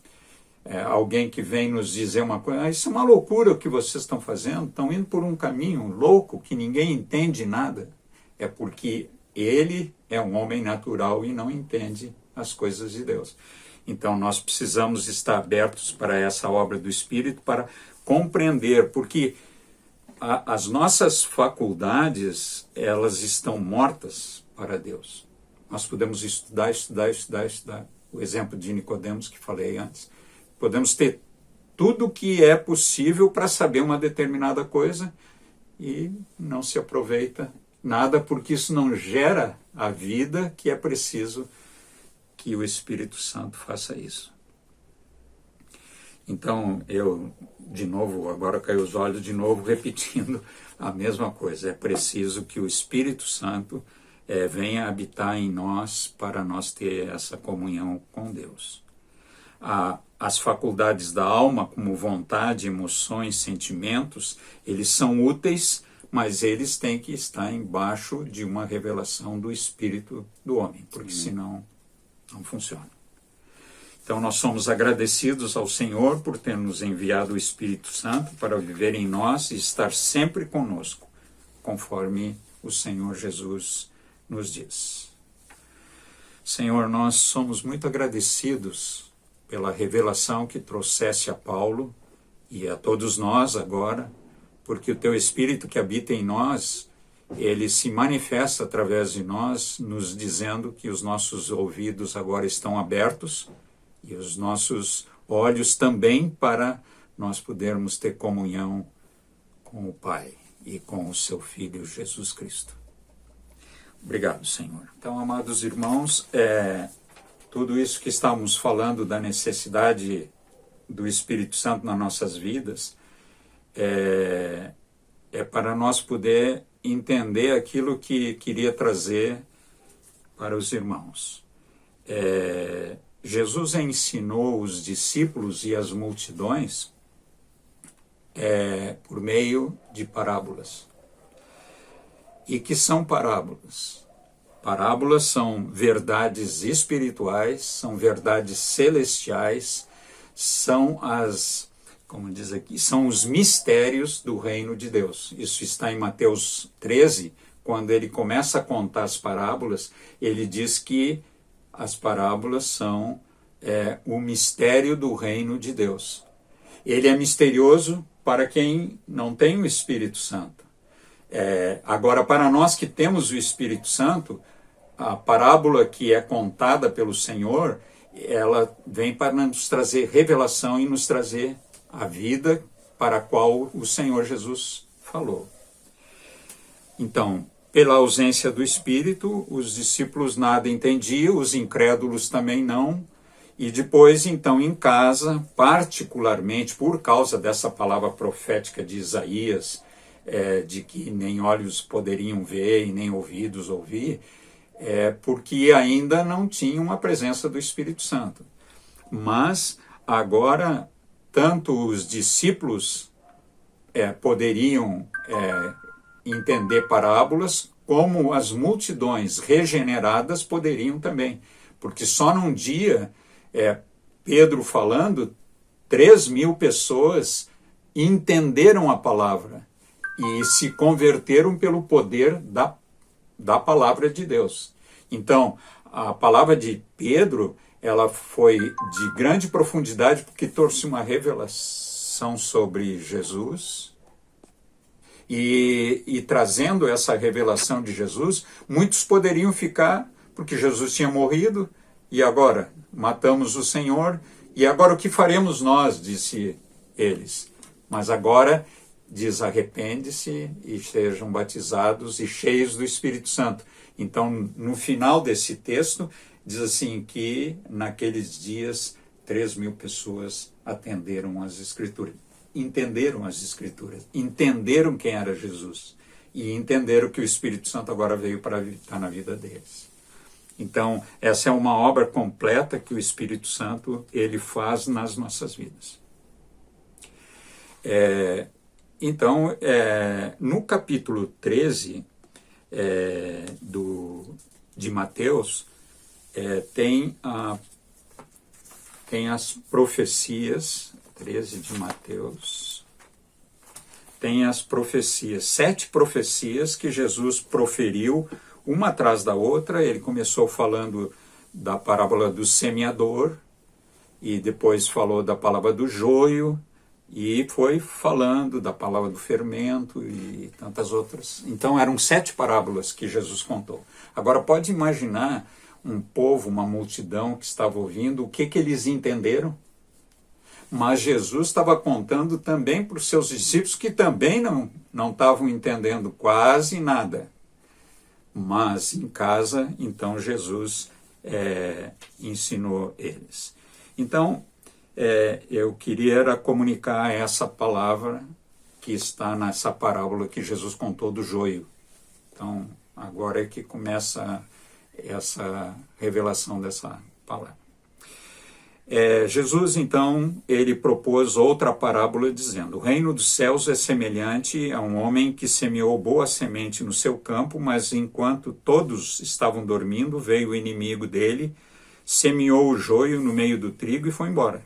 Alguém que vem nos dizer uma coisa, isso é uma loucura o que vocês estão fazendo, estão indo por um caminho louco que ninguém entende nada. É porque ele é um homem natural e não entende as coisas de Deus. Então nós precisamos estar abertos para essa obra do Espírito, para compreender, porque as nossas faculdades, elas estão mortas para Deus. Nós podemos estudar. O exemplo de Nicodemos que falei antes. Podemos ter tudo que é possível para saber uma determinada coisa e não se aproveita nada, porque isso não gera a vida que é preciso que o Espírito Santo faça isso. Então, eu, de novo, agora caiu os olhos de novo, repetindo a mesma coisa. É preciso que o Espírito Santo venha habitar em nós para nós ter essa comunhão com Deus. As faculdades da alma, como vontade, emoções, sentimentos, eles são úteis, mas eles têm que estar embaixo de uma revelação do Espírito do homem, porque senão não funciona. Então nós somos agradecidos ao Senhor por ter nos enviado o Espírito Santo para viver em nós e estar sempre conosco, conforme o Senhor Jesus nos diz. Senhor, nós somos muito agradecidos pela revelação que trouxeste a Paulo e a todos nós agora, porque o Teu Espírito que habita em nós, ele se manifesta através de nós, nos dizendo que os nossos ouvidos agora estão abertos e os nossos olhos também, para nós podermos ter comunhão com o Pai e com o Seu Filho Jesus Cristo. Obrigado, Senhor. Então, amados irmãos, tudo isso que estamos falando da necessidade do Espírito Santo nas nossas vidas é para nós poder entender aquilo que queria trazer para os irmãos. Jesus ensinou os discípulos e as multidões por meio de parábolas. E que são parábolas? Parábolas são verdades espirituais, são verdades celestiais, são como diz aqui, são os mistérios do reino de Deus. Isso está em Mateus 13, quando ele começa a contar as parábolas, ele diz que as parábolas são o mistério do reino de Deus. Ele é misterioso para quem não tem o Espírito Santo. Agora, para nós que temos o Espírito Santo, a parábola que é contada pelo Senhor, ela vem para nos trazer revelação e nos trazer a vida para a qual o Senhor Jesus falou. Então, pela ausência do Espírito, os discípulos nada entendiam, os incrédulos também não. E depois, então, em casa, particularmente por causa dessa palavra profética de Isaías, de que nem olhos poderiam ver e nem ouvidos ouvir, porque ainda não tinham a presença do Espírito Santo. Mas agora, tanto os discípulos poderiam entender parábolas, como as multidões regeneradas poderiam também. Porque só num dia, Pedro falando, 3.000 pessoas entenderam a palavra e se converteram pelo poder da palavra de Deus. Então, a palavra de Pedro, ela foi de grande profundidade porque trouxe uma revelação sobre Jesus. E trazendo essa revelação de Jesus, muitos poderiam ficar, porque Jesus tinha morrido, e agora matamos o Senhor, e agora o que faremos nós, disse eles. Mas agora diz, arrepende-se e sejam batizados e cheios do Espírito Santo. Então, no final desse texto, diz assim que naqueles dias 3.000 pessoas atenderam às Escrituras. Entenderam as Escrituras, entenderam quem era Jesus e entenderam que o Espírito Santo agora veio para habitar na vida deles. Então, essa é uma obra completa que o Espírito Santo ele faz nas nossas vidas. Então, no capítulo 13 de Mateus, tem as profecias. 13 de Mateus, tem as profecias, 7 profecias que Jesus proferiu, uma atrás da outra. Ele começou falando da parábola do semeador, e depois falou da palavra do joio, e foi falando da palavra do fermento e tantas outras. Então eram 7 parábolas que Jesus contou. Agora pode imaginar um povo, uma multidão que estava ouvindo, o que eles entenderam? Mas Jesus estava contando também para os seus discípulos que também não estavam entendendo quase nada. Mas em casa, então, Jesus ensinou eles. Então, eu queria comunicar essa palavra que está nessa parábola que Jesus contou do joio. Então, agora é que começa essa revelação dessa palavra. Jesus, então, ele propôs outra parábola dizendo: o reino dos céus é semelhante a um homem que semeou boa semente no seu campo, mas enquanto todos estavam dormindo, veio o inimigo dele, semeou o joio no meio do trigo e foi embora.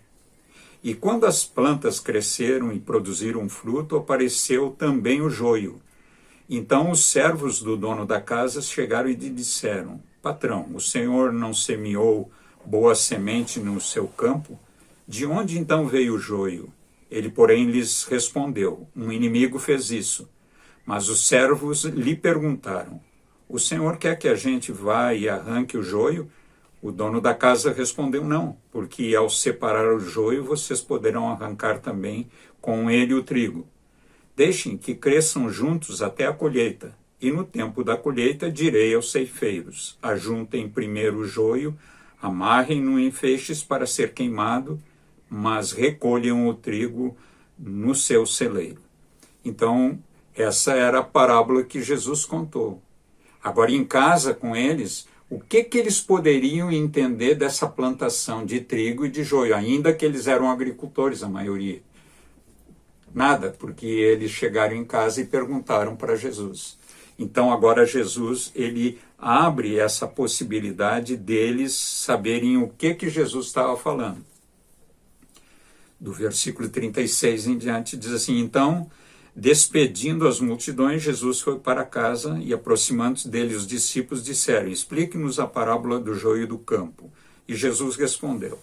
E quando as plantas cresceram e produziram fruto, apareceu também o joio. Então os servos do dono da casa chegaram e lhe disseram: patrão, o senhor não semeou boa semente no seu campo? De onde então veio o joio? Ele, porém, lhes respondeu: um inimigo fez isso. Mas os servos lhe perguntaram: o senhor quer que a gente vá e arranque o joio? O dono da casa respondeu: não, porque ao separar o joio, vocês poderão arrancar também com ele o trigo. Deixem que cresçam juntos até a colheita, e no tempo da colheita direi aos ceifeiros: ajuntem primeiro o joio, amarrem-no em feixes para ser queimado, mas recolham o trigo no seu celeiro. Então, essa era a parábola que Jesus contou. Agora, em casa com eles, O que eles poderiam entender dessa plantação de trigo e de joio, ainda que eles eram agricultores, a maioria? Nada, porque eles chegaram em casa e perguntaram para Jesus. Então agora Jesus, ele abre essa possibilidade deles saberem o que Jesus estava falando. Do versículo 36 em diante diz assim: então, despedindo as multidões, Jesus foi para casa e, aproximando-se dele, os discípulos disseram: explique-nos a parábola do joio do campo. E Jesus respondeu: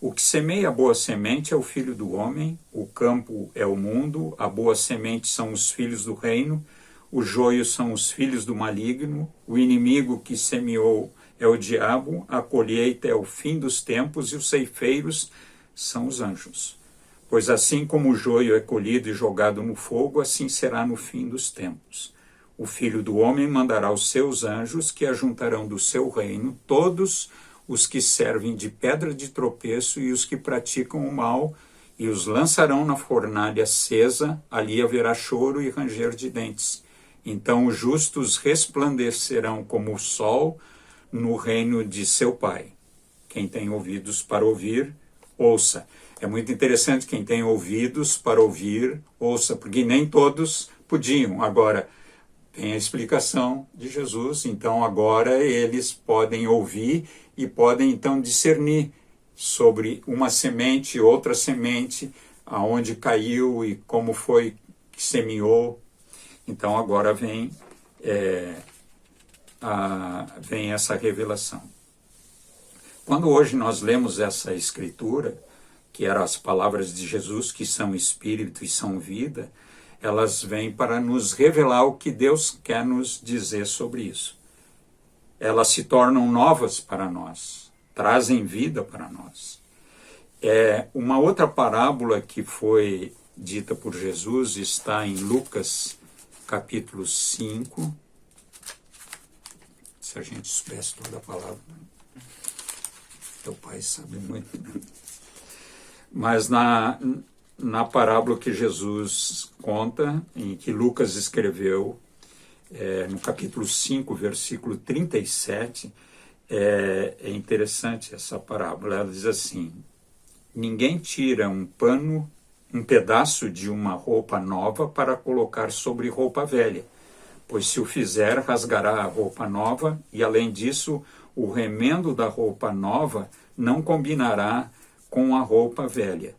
o que semeia a boa semente é o Filho do Homem, o campo é o mundo, a boa semente são os filhos do reino, o joio são os filhos do maligno, o inimigo que semeou é o diabo, a colheita é o fim dos tempos e os ceifeiros são os anjos. Pois assim como o joio é colhido e jogado no fogo, assim será no fim dos tempos. O Filho do Homem mandará os seus anjos, que ajuntarão do seu reino todos os que servem de pedra de tropeço e os que praticam o mal, e os lançarão na fornalha acesa, ali haverá choro e ranger de dentes. Então os justos resplandecerão como o sol no reino de seu Pai. Quem tem ouvidos para ouvir, ouça. É muito interessante, quem tem ouvidos para ouvir, ouça, porque nem todos podiam. Agora, tem a explicação de Jesus, então agora eles podem ouvir e podem então discernir sobre uma semente, outra semente, aonde caiu e como foi que semeou. Então agora vem essa revelação. Quando hoje nós lemos essa escritura, que eram as palavras de Jesus, que são espírito e são vida, elas vêm para nos revelar o que Deus quer nos dizer sobre isso. Elas se tornam novas para nós, trazem vida para nós. Uma outra parábola que foi dita por Jesus está em Lucas, capítulo 5. Se a gente soubesse toda a palavra, teu pai sabe muito, né? Mas na parábola que Jesus conta, em que Lucas escreveu, no capítulo 5, versículo 37, é interessante essa parábola. Ela diz assim: ninguém tira um pedaço de uma roupa nova para colocar sobre roupa velha, pois se o fizer, rasgará a roupa nova, e além disso, o remendo da roupa nova não combinará com a roupa velha.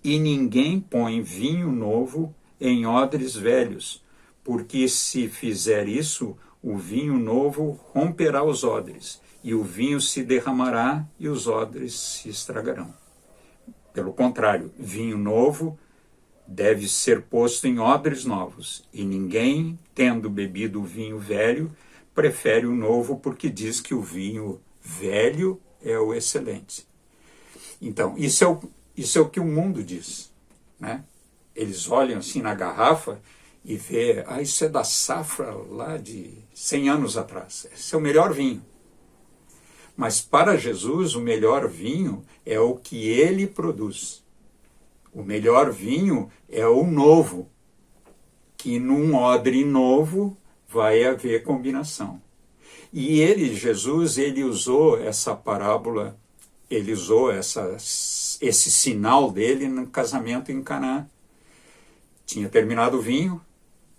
E ninguém põe vinho novo em odres velhos, porque se fizer isso, o vinho novo romperá os odres, e o vinho se derramará e os odres se estragarão. Pelo contrário, vinho novo deve ser posto em odres novos, e ninguém, tendo bebido o vinho velho, prefere o novo, porque diz que o vinho velho é o excelente. Então, isso é o que o mundo diz, né? Eles olham assim na garrafa e vê, isso é da safra lá de 100 anos atrás. Esse é o melhor vinho. Mas para Jesus, o melhor vinho é o que ele produz. O melhor vinho é o novo, que num odre novo vai haver combinação. E Jesus, ele usou essa parábola, ele usou esse sinal dele no casamento em Caná. Tinha terminado o vinho,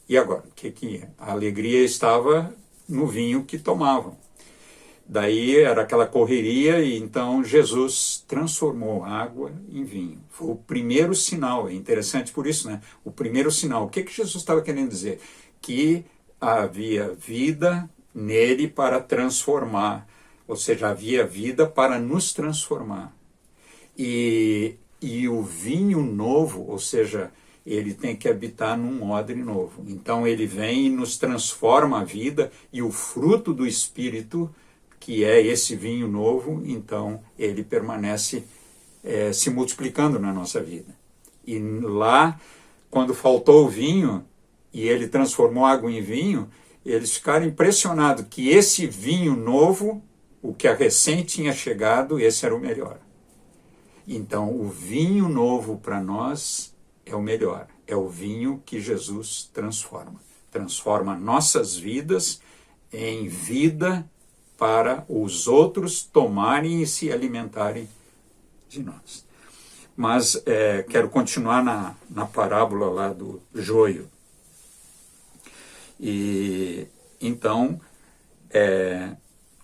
e agora? O que é? A alegria estava no vinho que tomavam. Daí era aquela correria, e então Jesus transformou água em vinho. Foi o primeiro sinal, é interessante por isso, né? O primeiro sinal. O que Jesus estava querendo dizer? Que havia vida nele para transformar, ou seja, havia vida para nos transformar. E o vinho novo, ou seja, ele tem que habitar num odre novo. Então ele vem e nos transforma a vida, e o fruto do Espírito, que é esse vinho novo, então ele permanece se multiplicando na nossa vida. E lá, quando faltou o vinho, e ele transformou água em vinho, eles ficaram impressionados que esse vinho novo, o que a recém tinha chegado, esse era o melhor. Então, o vinho novo para nós é o melhor. É o vinho que Jesus transforma. Transforma nossas vidas em vida para os outros tomarem e se alimentarem de nós. Mas quero continuar na parábola lá do joio. E então,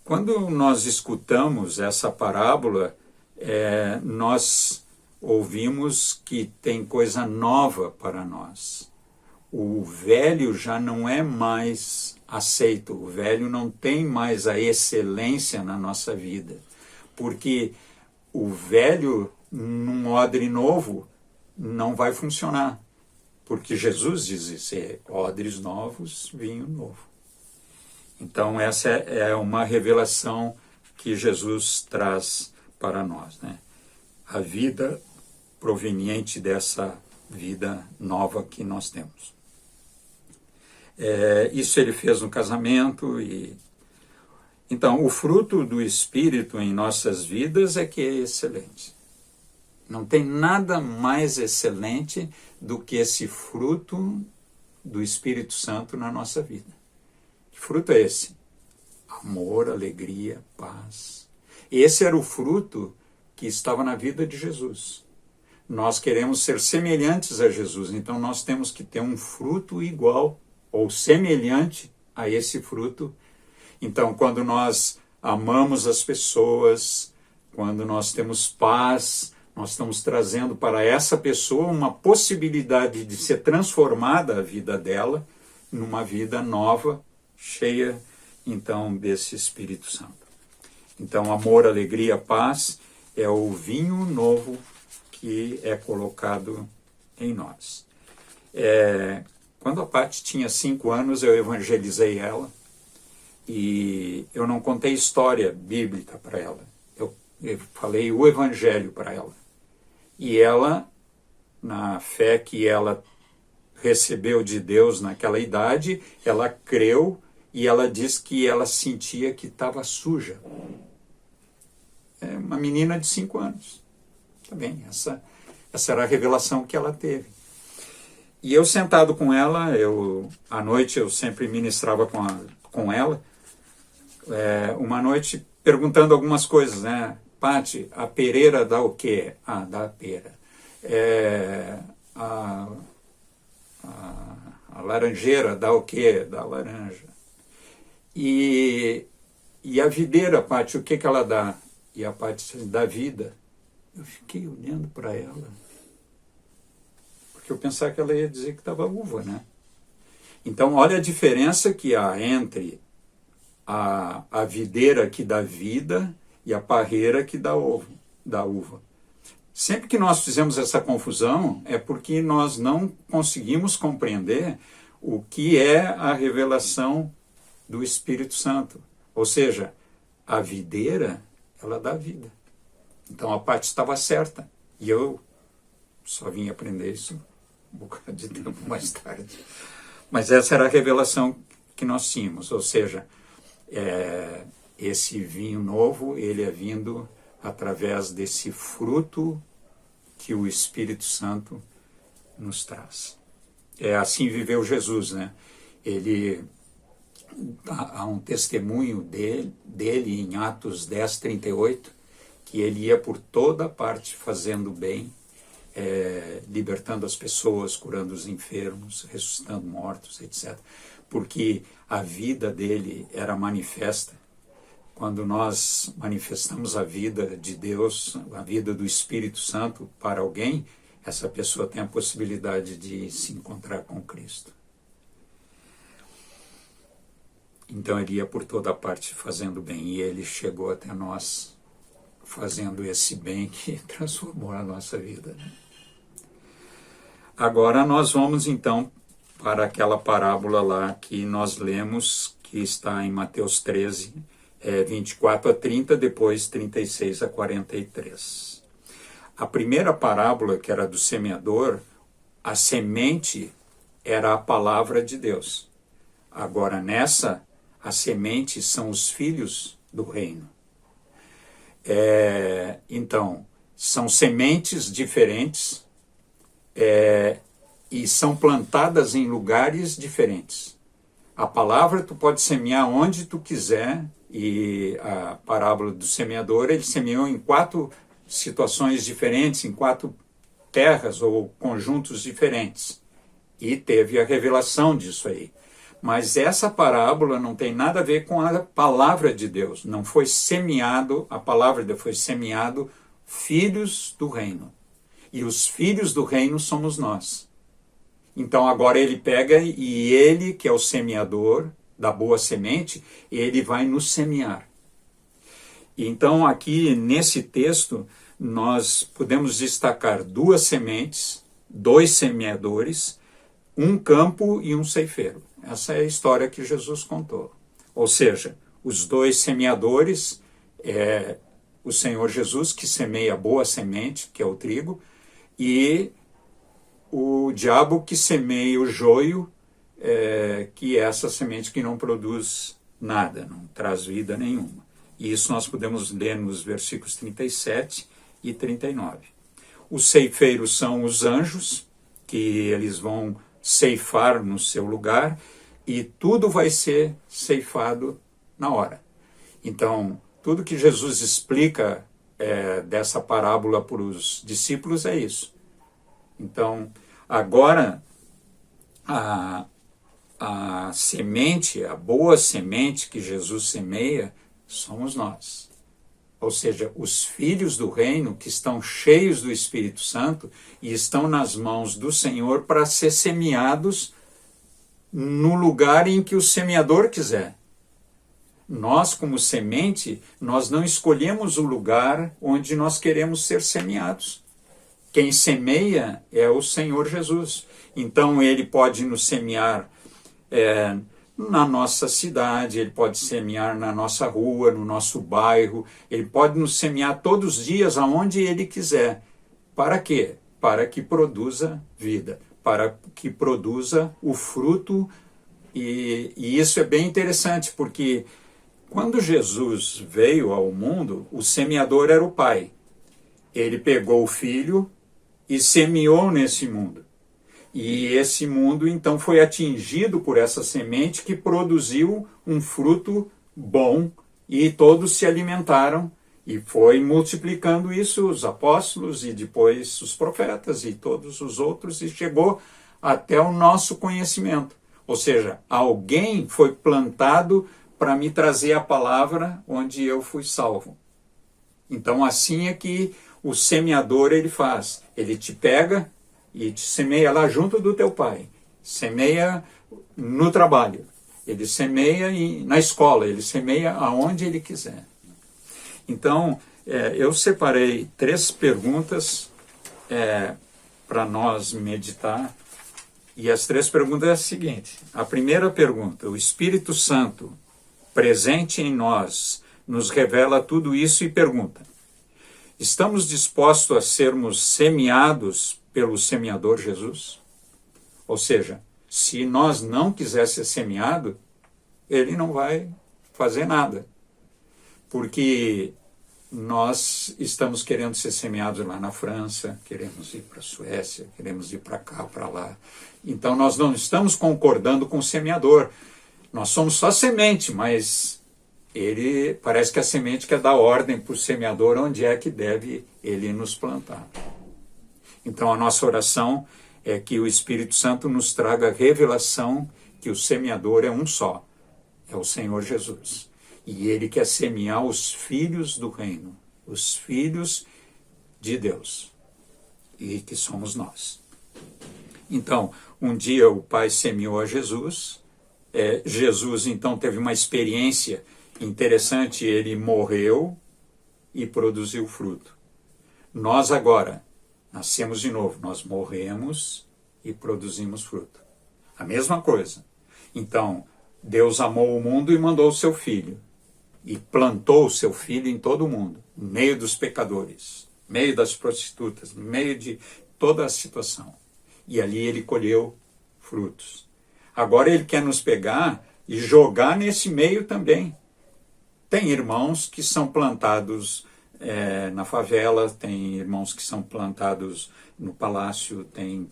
quando nós escutamos essa parábola, nós ouvimos que tem coisa nova para nós. O velho já não é mais aceito, o velho não tem mais a excelência na nossa vida, porque o velho num odre novo não vai funcionar, porque Jesus diz isso, odres novos, vinho novo. Então essa é uma revelação que Jesus traz para nós, né? A vida proveniente dessa vida nova que nós temos. Isso ele fez no casamento. Então, o fruto do Espírito em nossas vidas é que é excelente. Não tem nada mais excelente do que esse fruto do Espírito Santo na nossa vida. Que fruto é esse? Amor, alegria, paz. Esse era o fruto que estava na vida de Jesus. Nós queremos ser semelhantes a Jesus, então nós temos que ter um fruto igual ou semelhante a esse fruto. Então, quando nós amamos as pessoas, quando nós temos paz, nós estamos trazendo para essa pessoa uma possibilidade de ser transformada a vida dela numa vida nova, cheia, então, desse Espírito Santo. Então, amor, alegria, paz é o vinho novo que é colocado em nós. Quando a Paty tinha 5 anos, eu evangelizei ela e eu não contei história bíblica para ela. Eu falei o evangelho para ela. E ela, na fé que ela recebeu de Deus naquela idade, ela creu e ela disse que ela sentia que estava suja. É uma menina de 5 anos. Tá bem, essa era a revelação que ela teve. E eu sentado com ela, à noite eu sempre ministrava com ela, uma noite perguntando algumas coisas, né? Paty, a pereira dá o quê? Ah, dá a pera. A laranjeira dá o quê? Dá a laranja. E a videira, Paty, o que ela dá? E a Paty dá vida. Eu fiquei olhando para ela, porque eu pensava que ela ia dizer que estava uva, né? Então, olha a diferença que há entre a videira que dá vida e a parreira que dá uva. Sempre que nós fizemos essa confusão, é porque nós não conseguimos compreender o que é a revelação do Espírito Santo. Ou seja, a videira, ela dá vida. Então a Paty estava certa. E eu só vim aprender isso um bocado de tempo mais tarde. Mas essa era a revelação que nós tínhamos. Ou seja, esse vinho novo, ele é vindo através desse fruto que o Espírito Santo nos traz. Assim viveu Jesus, né? Há um testemunho dele em Atos 10, 38, que ele ia por toda parte fazendo bem, libertando as pessoas, curando os enfermos, ressuscitando mortos, etc. Porque a vida dele era manifesta. Quando nós manifestamos a vida de Deus, a vida do Espírito Santo para alguém, essa pessoa tem a possibilidade de se encontrar com Cristo. Então ele ia por toda parte fazendo bem, e ele chegou até nós fazendo esse bem que transformou a nossa vida. Agora nós vamos então para aquela parábola lá que nós lemos, que está em Mateus 13, 24 a 30, depois 36 a 43. A primeira parábola, que era do semeador, a semente era a palavra de Deus. Agora nessa, a semente são os filhos do reino. Então, são sementes diferentes e são plantadas em lugares diferentes. A palavra tu pode semear onde tu quiser E a parábola do semeador, ele semeou em 4 situações diferentes, em 4 terras ou conjuntos diferentes. E teve a revelação disso aí. Mas essa parábola não tem nada a ver com a palavra de Deus. Não foi semeado, a palavra de Deus foi semeado filhos do reino. E os filhos do reino somos nós. Então agora ele pega e ele, que é o semeador da boa semente, ele vai nos semear. Então aqui nesse texto nós podemos destacar 2 sementes, 2 semeadores, um campo e um ceifeiro. Essa é a história que Jesus contou. Ou seja, os 2 semeadores, o Senhor Jesus que semeia a boa semente, que é o trigo, e o diabo que semeia o joio, que é essa semente que não produz nada, não traz vida nenhuma. E isso nós podemos ler nos versículos 37 e 39. Os ceifeiros são os anjos, que eles vão ceifar no seu lugar, e tudo vai ser ceifado na hora. Então, tudo que Jesus explica dessa parábola para os discípulos é isso. Então, agora, a semente, a boa semente que Jesus semeia, somos nós. Ou seja, os filhos do reino que estão cheios do Espírito Santo e estão nas mãos do Senhor para ser semeados no lugar em que o semeador quiser. Nós, como semente, nós não escolhemos o lugar onde nós queremos ser semeados. Quem semeia é o Senhor Jesus. Então ele pode nos semear na nossa cidade, ele pode semear na nossa rua, no nosso bairro, ele pode nos semear todos os dias aonde ele quiser. Para quê? Para que produza vida, para que produza o fruto. E isso é bem interessante, porque quando Jesus veio ao mundo, o semeador era o Pai. Ele pegou o Filho e semeou nesse mundo. E esse mundo, então, foi atingido por essa semente que produziu um fruto bom e todos se alimentaram e foi multiplicando isso, os apóstolos e depois os profetas e todos os outros, e chegou até o nosso conhecimento. Ou seja, alguém foi plantado para me trazer a palavra onde eu fui salvo. Então assim é que o semeador ele faz. Ele te pega e te semeia lá junto do teu pai. Semeia no trabalho. Ele semeia na escola. Ele semeia aonde ele quiser. Então, eu separei 3 perguntas para nós meditar. E as 3 perguntas é a seguinte. A primeira pergunta: o Espírito Santo presente em nós nos revela tudo isso e pergunta: estamos dispostos a sermos semeados pelo semeador Jesus? Ou seja, se nós não quiser ser semeado, ele não vai fazer nada. Porque nós estamos querendo ser semeados lá na França, queremos ir para a Suécia, queremos ir para cá, para lá. Então nós não estamos concordando com o semeador. Nós somos só semente, mas ele parece que a semente quer dar ordem para o semeador onde é que deve ele nos plantar. Então a nossa oração é que o Espírito Santo nos traga a revelação que o semeador é um só, é o Senhor Jesus. E ele quer semear os filhos do reino, os filhos de Deus, e que somos nós. Então, um dia o Pai semeou a Jesus, Jesus então teve uma experiência interessante, ele morreu e produziu fruto. Nós agora nascemos de novo, nós morremos e produzimos fruto. A mesma coisa. Então, Deus amou o mundo e mandou o seu Filho. E plantou o seu Filho em todo o mundo, no meio dos pecadores, no meio das prostitutas, no meio de toda a situação. E ali ele colheu frutos. Agora ele quer nos pegar e jogar nesse meio também. Tem irmãos que são plantados na favela, tem irmãos que são plantados no palácio, tem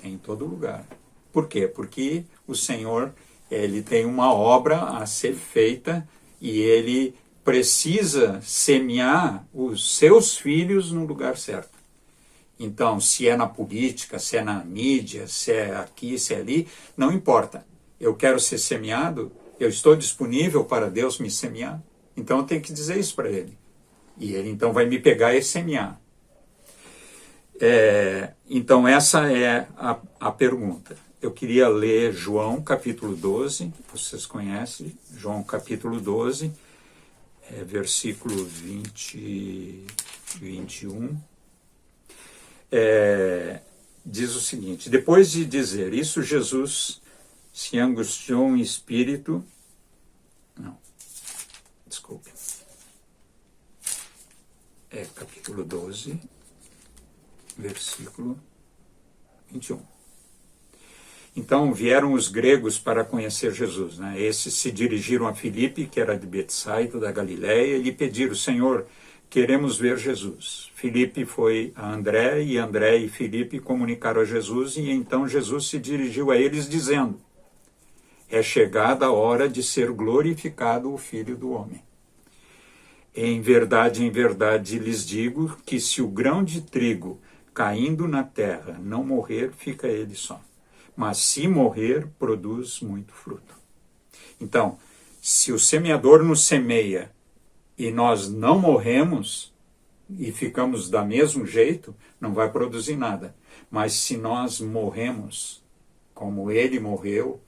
em todo lugar. Por quê? Porque o Senhor ele tem uma obra a ser feita e ele precisa semear os seus filhos no lugar certo. Então, se é na política, se é na mídia, se é aqui, se é ali, não importa. Eu quero ser semeado, eu estou disponível para Deus me semear, então eu tenho que dizer isso para ele. E ele então vai me pegar e semear. Então essa é a pergunta. Eu queria ler João capítulo 12, vocês conhecem, João capítulo 12, versículo 20, 21. Diz o seguinte: depois de dizer isso, Jesus se angustiou em espírito. Não, desculpe. Capítulo 12, versículo 21. Então vieram os gregos para conhecer Jesus, né? Esses se dirigiram a Filipe, que era de Betsaida, da Galiléia, e lhe pediram: Senhor, queremos ver Jesus. Filipe foi a André, e André e Filipe comunicaram a Jesus, e então Jesus se dirigiu a eles dizendo: é chegada a hora de ser glorificado o Filho do Homem. Em verdade, lhes digo que se o grão de trigo caindo na terra não morrer, fica ele só. Mas se morrer, produz muito fruto. Então, se o semeador nos semeia e nós não morremos e ficamos do mesmo jeito, não vai produzir nada. Mas se nós morremos como ele morreu,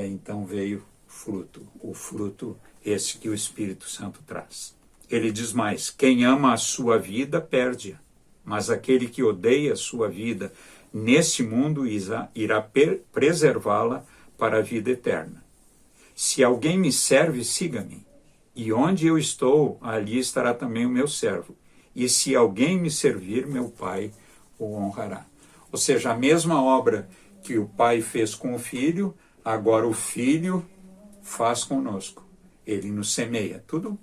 então veio fruto, o fruto esse que o Espírito Santo traz. Ele diz mais: quem ama a sua vida perde-a, mas aquele que odeia a sua vida neste mundo irá preservá-la para a vida eterna. Se alguém me serve, siga-me, e onde eu estou, ali estará também o meu servo. E se alguém me servir, meu Pai o honrará. Ou seja, a mesma obra que o Pai fez com o Filho, agora o Filho faz conosco. Ele nos semeia. Tudo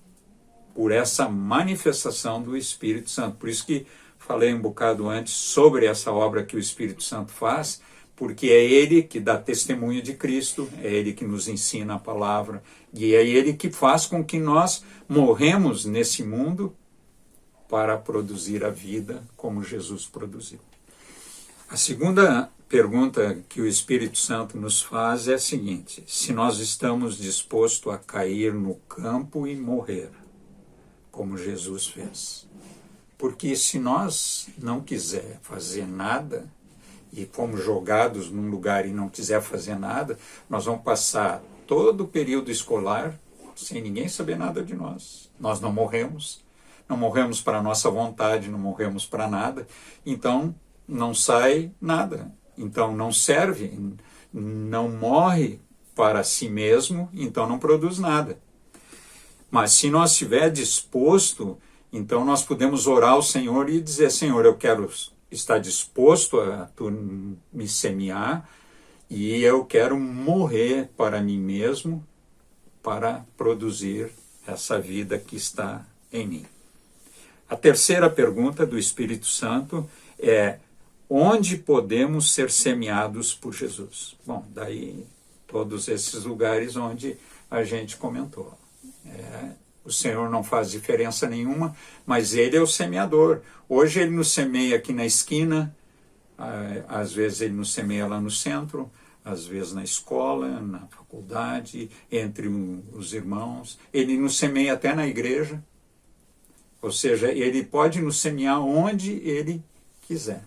por essa manifestação do Espírito Santo. Por isso que falei um bocado antes sobre essa obra que o Espírito Santo faz, porque é ele que dá testemunho de Cristo, é ele que nos ensina a palavra, e é ele que faz com que nós morremos nesse mundo para produzir a vida como Jesus produziu. A segunda pergunta que o Espírito Santo nos faz é a seguinte: se nós estamos dispostos a cair no campo e morrer, como Jesus fez. Porque se nós não quiser fazer nada, e fomos jogados num lugar e não quiser fazer nada, nós vamos passar todo o período escolar sem ninguém saber nada de nós. Nós não morremos para a nossa vontade, não morremos para nada, então não sai nada. Então não serve, não morre para si mesmo, então não produz nada. Mas se nós estiver disposto, então nós podemos orar ao Senhor e dizer: Senhor, eu quero estar disposto a tu me semear e eu quero morrer para mim mesmo para produzir essa vida que está em mim. A terceira pergunta do Espírito Santo é: onde podemos ser semeados por Jesus? Bom, daí todos esses lugares onde a gente comentou. O Senhor não faz diferença nenhuma, mas Ele é o semeador. Hoje Ele nos semeia aqui na esquina, às vezes Ele nos semeia lá no centro, às vezes na escola, na faculdade, entre os irmãos. Ele nos semeia até na igreja. Ou seja, Ele pode nos semear onde Ele quiser,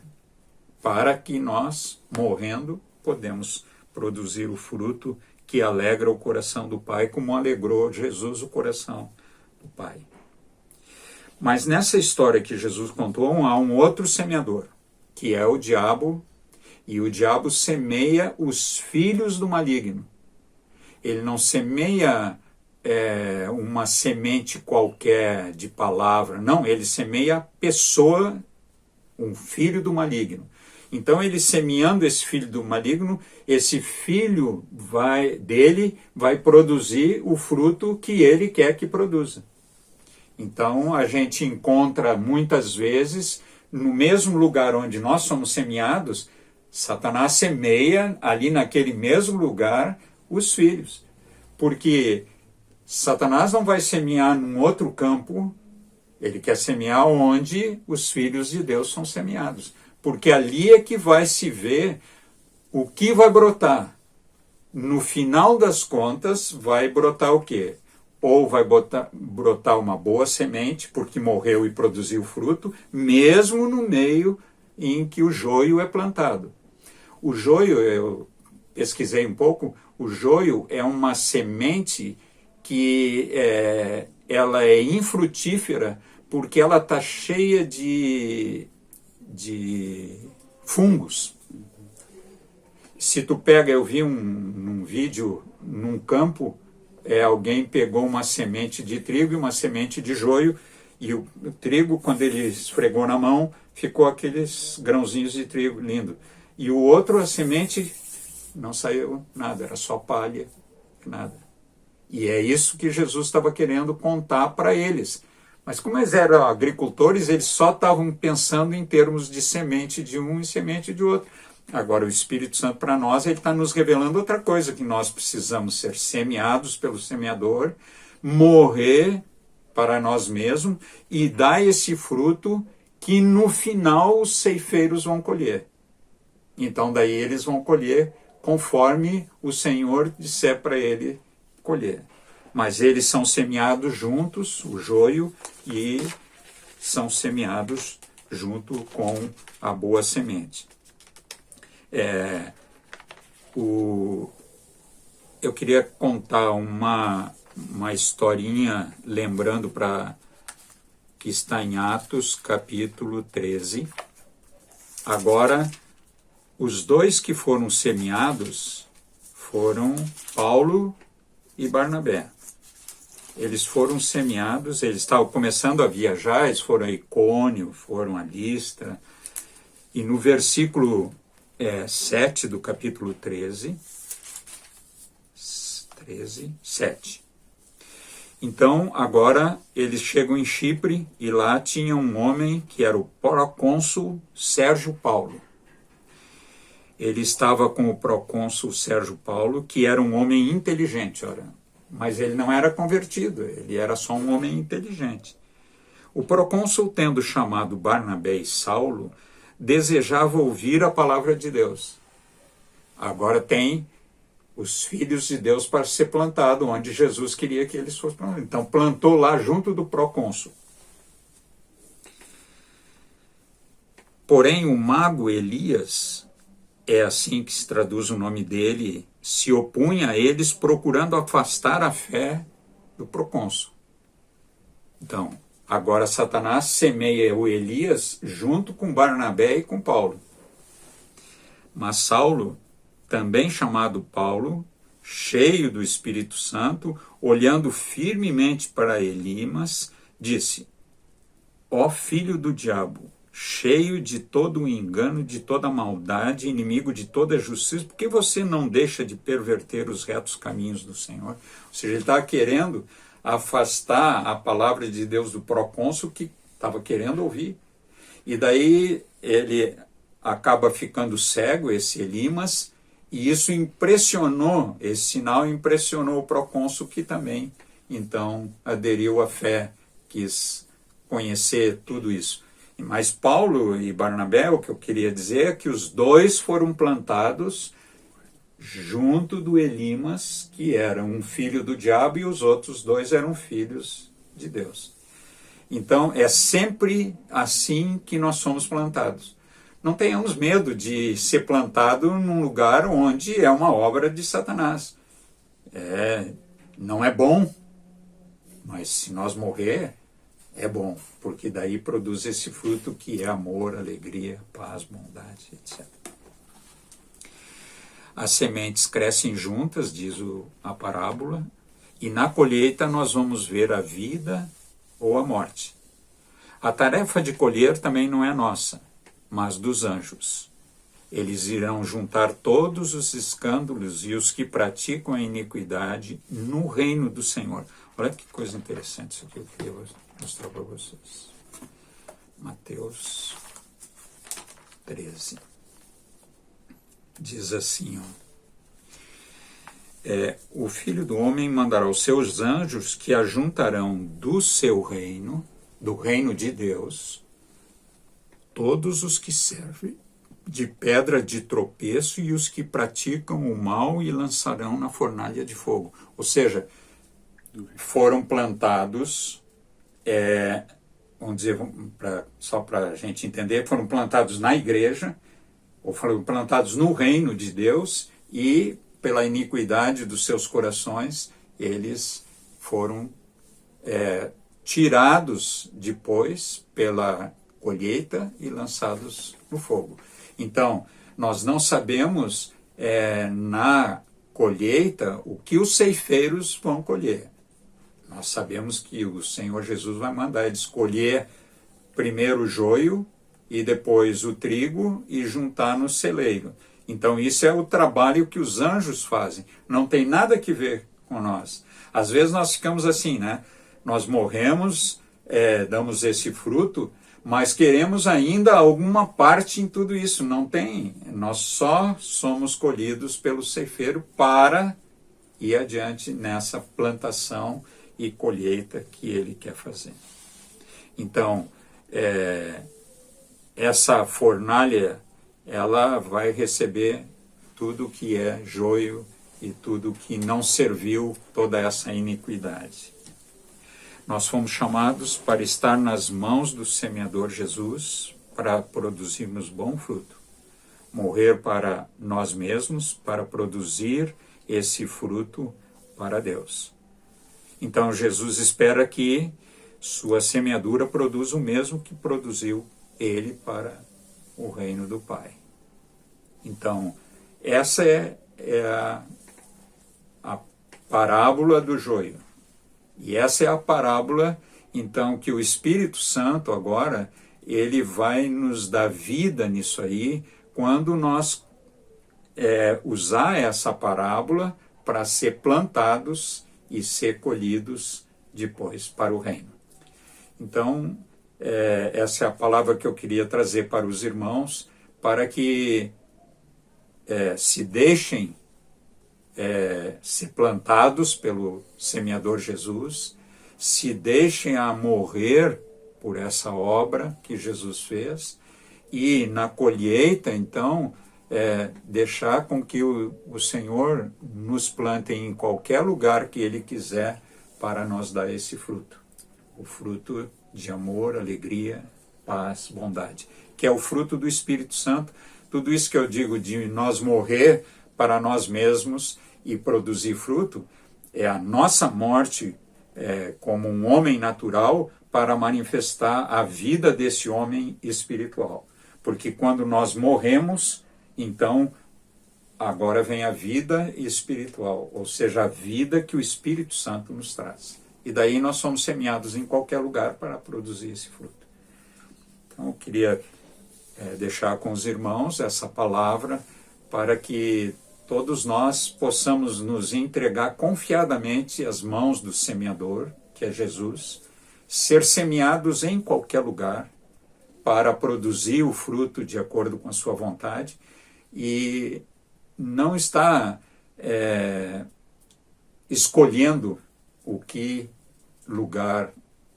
para que nós, morrendo, podemos produzir o fruto que alegra o coração do Pai, como alegrou Jesus o coração do Pai. Mas nessa história que Jesus contou, há um outro semeador, que é o diabo, e o diabo semeia os filhos do maligno. Ele não semeia uma semente qualquer de palavra, não, ele semeia a pessoa, um filho do maligno. Então, ele semeando esse filho do maligno, esse filho dele vai produzir o fruto que ele quer que produza. Então, a gente encontra muitas vezes, no mesmo lugar onde nós somos semeados, Satanás semeia ali naquele mesmo lugar os filhos. Porque Satanás não vai semear num outro campo, ele quer semear onde os filhos de Deus são semeados. Porque ali é que vai se ver o que vai brotar. No final das contas, vai brotar o quê? Ou vai brotar uma boa semente, porque morreu e produziu fruto, mesmo no meio em que o joio é plantado. O joio, eu pesquisei um pouco, o joio é uma semente que ela é infrutífera porque ela está cheia de fungos. Se tu pega, eu vi num vídeo, num campo, alguém pegou uma semente de trigo e uma semente de joio, e o trigo, quando ele esfregou na mão, ficou aqueles grãozinhos de trigo lindo. E o outro, a semente, não saiu nada, era só palha, nada. E é isso que Jesus estava querendo contar para eles. Mas como eles eram agricultores, eles só estavam pensando em termos de semente de um e semente de outro. Agora, o Espírito Santo, para nós, ele está nos revelando outra coisa, que nós precisamos ser semeados pelo semeador, morrer para nós mesmos e dar esse fruto que, no final, os ceifeiros vão colher. Então, daí eles vão colher conforme o Senhor disser para ele colher. Mas eles são semeados juntos, o joio, e são semeados junto com a boa semente. Eu queria contar uma historinha, lembrando que está em Atos, capítulo 13. Agora, os dois que foram semeados foram Paulo e Barnabé. Eles foram semeados, eles estavam começando a viajar, eles foram a Icônio, foram a Listra, e no versículo 7 do capítulo 13, 7. Então, agora, eles chegam em Chipre, e lá tinha um homem que era o procônsul Sérgio Paulo. Ele estava com o procônsul Sérgio Paulo, que era um homem inteligente, mas ele não era convertido, ele era só um homem inteligente. O procônsul, tendo chamado Barnabé e Saulo, desejava ouvir a palavra de Deus. Agora tem os filhos de Deus para ser plantado, onde Jesus queria que eles fossem plantados. Então plantou lá junto do procônsul. Porém, o mago Elias, é assim que se traduz o nome dele, se opunha a eles, procurando afastar a fé do procônsul. Então, agora Satanás semeia o Elias junto com Barnabé e com Paulo. Mas Saulo, também chamado Paulo, cheio do Espírito Santo, olhando firmemente para Elimas, disse: ó filho do diabo, cheio de todo o engano, de toda a maldade, inimigo de toda a justiça, por que você não deixa de perverter os retos caminhos do Senhor? Ou seja, ele estava querendo afastar a palavra de Deus do procônsul, que estava querendo ouvir. E daí ele acaba ficando cego, esse Elimas, e isso impressionou, esse sinal impressionou o procônsul, que também, então, aderiu à fé, quis conhecer tudo isso. Mas Paulo e Barnabé, o que eu queria dizer é que os dois foram plantados junto do Elimas, que era um filho do diabo, e os outros dois eram filhos de Deus. Então, é sempre assim que nós somos plantados. Não tenhamos medo de ser plantado num lugar onde é uma obra de Satanás. Não é bom, mas se nós morrer, é bom, porque daí produz esse fruto que é amor, alegria, paz, bondade, etc. As sementes crescem juntas, diz a parábola, e na colheita nós vamos ver a vida ou a morte. A tarefa de colher também não é nossa, mas dos anjos. Eles irão juntar todos os escândalos e os que praticam a iniquidade no reino do Senhor. Olha que coisa interessante isso aqui, eu queria mostrar para vocês. Mateus 13. Diz assim, o Filho do Homem mandará os seus anjos que ajuntarão do seu reino, do reino de Deus, todos os que servem de pedra de tropeço e os que praticam o mal e lançarão na fornalha de fogo. Ou seja, foram plantados, vamos dizer, só para a gente entender, foram plantados na igreja, ou foram plantados no reino de Deus, e pela iniquidade dos seus corações, eles foram tirados depois pela colheita e lançados no fogo. Então, nós não sabemos na colheita o que os ceifeiros vão colher. Nós sabemos que o Senhor Jesus vai mandar eles colher primeiro o joio e depois o trigo e juntar no celeiro. Então, isso é o trabalho que os anjos fazem. Não tem nada a ver com nós. Às vezes nós ficamos assim, né? Nós morremos, damos esse fruto, mas queremos ainda alguma parte em tudo isso. Não tem. Nós só somos colhidos pelo ceifeiro para ir adiante nessa plantação e colheita que ele quer fazer. Então, essa fornalha, ela vai receber tudo que é joio e tudo que não serviu, toda essa iniquidade. Nós fomos chamados para estar nas mãos do semeador Jesus, para produzirmos bom fruto. Morrer para nós mesmos, para produzir esse fruto para Deus. Então, Jesus espera que sua semeadura produza o mesmo que produziu ele para o reino do Pai. Então, essa é a parábola do joio. E essa é a parábola, então, que o Espírito Santo agora, ele vai nos dar vida nisso aí, quando nós usar essa parábola para ser plantados e ser colhidos depois para o reino. Então, essa é a palavra que eu queria trazer para os irmãos, para que se deixem ser plantados pelo semeador Jesus, se deixem a morrer por essa obra que Jesus fez, e na colheita, então, deixar com que o Senhor nos plante em qualquer lugar que Ele quiser para nós dar esse fruto. O fruto de amor, alegria, paz, bondade, que é o fruto do Espírito Santo. Tudo isso que eu digo de nós morrer para nós mesmos e produzir fruto, é a nossa morte como um homem natural para manifestar a vida desse homem espiritual. Porque quando nós morremos, então agora vem a vida espiritual, ou seja, a vida que o Espírito Santo nos traz. E daí nós somos semeados em qualquer lugar para produzir esse fruto. Então eu queria deixar com os irmãos essa palavra para que todos nós possamos nos entregar confiadamente às mãos do semeador, que é Jesus, ser semeados em qualquer lugar para produzir o fruto de acordo com a sua vontade e não estar escolhendo o que lugar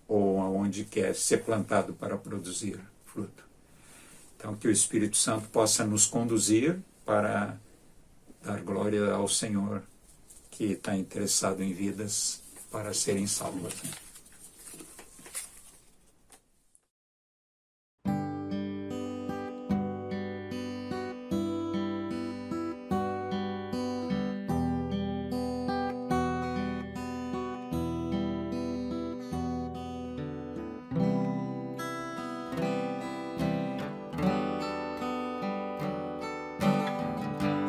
ou aonde quer ser plantado para produzir fruto. Então, que o Espírito Santo possa nos conduzir para dar glória ao Senhor, que está interessado em vidas para serem salvas.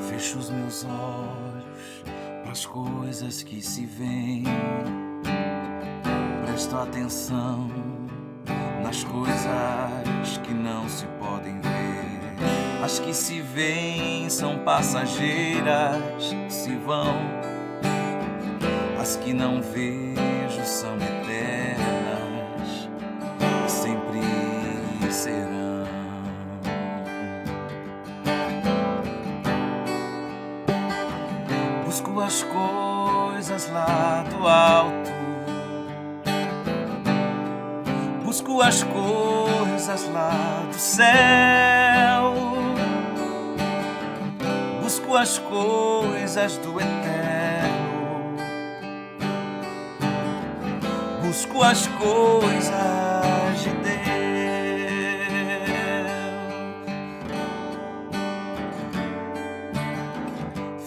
Fecho os meus olhos para as coisas que se veem, presto atenção nas coisas que não se podem ver. As que se veem são passageiras, se vão. As que não vejo são eternas, sempre serão. Busco as as coisas lá do alto, busco as coisas lá do céu, busco as coisas do eterno, busco as coisas de Deus.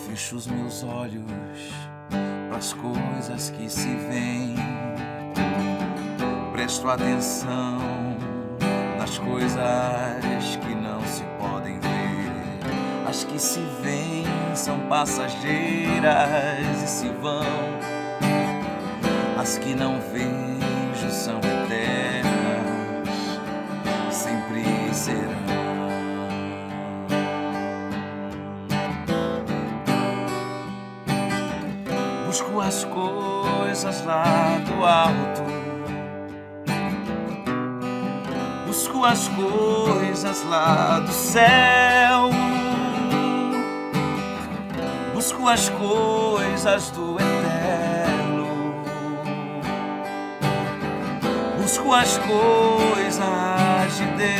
Fecho os meus olhos para as coisas que se veem, presto atenção nas coisas que não se podem ver. As que se veem são passageiras e se vão, as que não vejo são eternas, sempre serão. Busco as coisas lá do alto, busco as coisas lá do céu, busco as coisas do eterno, busco as coisas de Deus.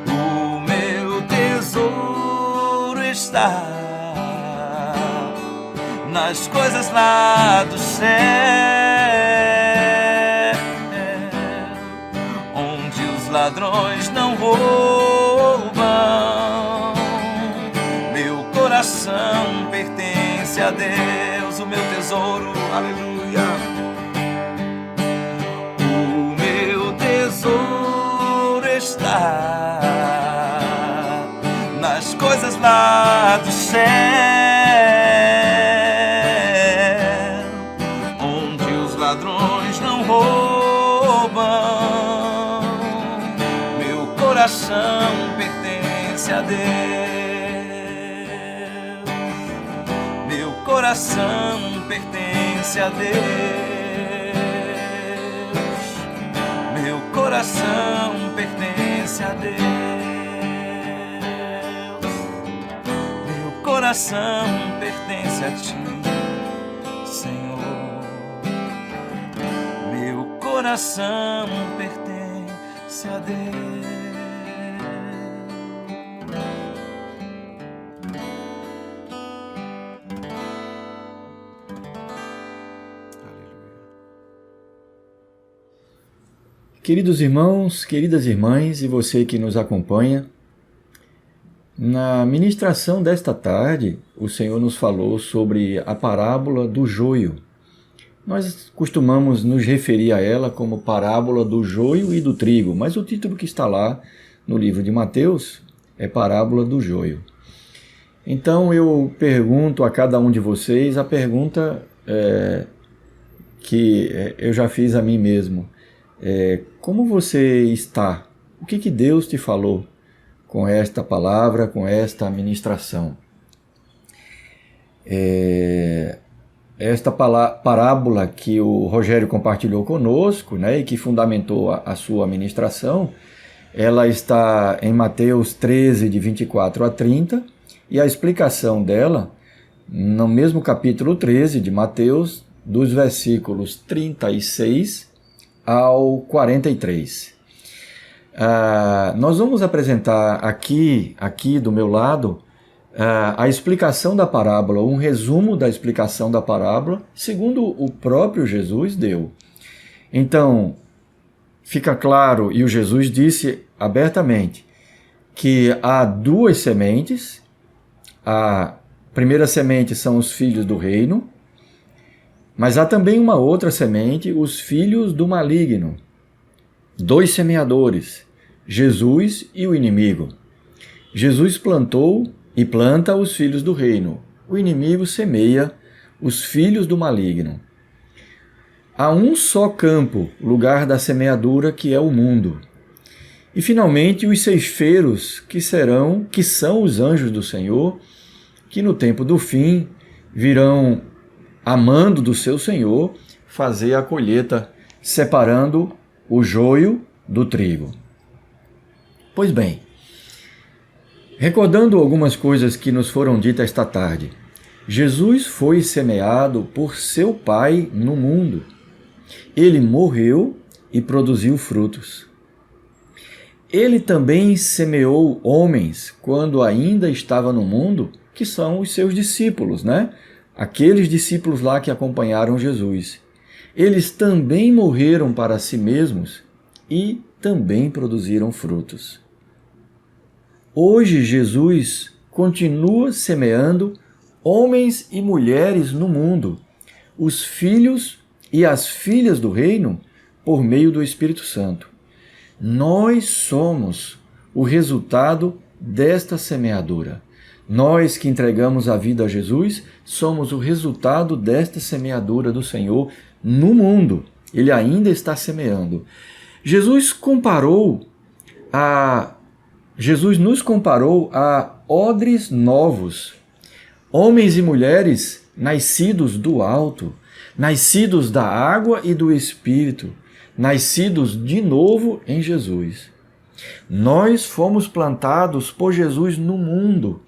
O meu tesouro está nas coisas lá do céu, onde os ladrões não roubam. Meu coração pertence a Deus, o meu tesouro, aleluia. O meu tesouro está nas coisas lá do céu, onde os ladrões não roubam. Meu coração pertence a Deus, meu coração pertence a Deus, meu coração pertence a Deus, meu coração pertence a Ti, Senhor. Meu coração pertence a Deus. Queridos irmãos, queridas irmãs e você que nos acompanha, na ministração desta tarde, o Senhor nos falou sobre a parábola do joio. Nós costumamos nos referir a ela como parábola do joio e do trigo, mas o título que está lá no livro de Mateus é parábola do joio. Então eu pergunto a cada um de vocês a pergunta que eu já fiz a mim mesmo. Como você está? O que Deus te falou com esta palavra, com esta ministração? Esta parábola que o Rogério compartilhou conosco, né, e que fundamentou a sua ministração, ela está em Mateus 13, de 24 a 30, e a explicação dela, no mesmo capítulo 13 de Mateus, dos versículos 36 ao 43. Nós vamos apresentar aqui do meu lado a explicação da parábola, um resumo da explicação da parábola, segundo o próprio Jesus deu. Então, fica claro, e o Jesus disse abertamente, que há duas sementes. A primeira semente são os filhos do reino, mas há também uma outra semente, os filhos do maligno. Dois semeadores, Jesus e o inimigo. Jesus plantou e planta os filhos do reino. O inimigo semeia os filhos do maligno. Há um só campo, lugar da semeadura, que é o mundo. E finalmente os ceifeiros, que são os anjos do Senhor, que no tempo do fim virão, amando do seu Senhor, fazer a colheita, separando o joio do trigo. Pois bem, Recordando algumas coisas que nos foram ditas esta tarde, Jesus foi semeado por seu Pai no mundo. Ele morreu e produziu frutos. Ele também semeou homens quando ainda estava no mundo, que são os seus discípulos, né? Aqueles discípulos lá que acompanharam Jesus. Eles também morreram para si mesmos e também produziram frutos. Hoje Jesus continua semeando homens e mulheres no mundo, os filhos e as filhas do reino, por meio do Espírito Santo. Nós somos o resultado desta semeadura. Nós que entregamos a vida a Jesus, somos o resultado desta semeadura do Senhor no mundo. Ele ainda está semeando. Jesus nos comparou a odres novos, homens e mulheres nascidos do alto, nascidos da água e do Espírito, nascidos de novo em Jesus. Nós fomos plantados por Jesus no mundo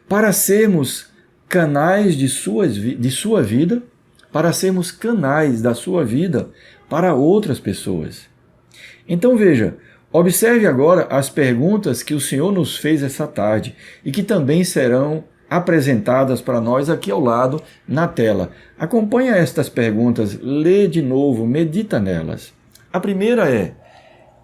para sermos canais de sua vida, para sermos canais da sua vida para outras pessoas. Então veja, observe agora as perguntas que o Senhor nos fez essa tarde e que também serão apresentadas para nós aqui ao lado na tela. Acompanha estas perguntas, lê de novo, medita nelas. A primeira é: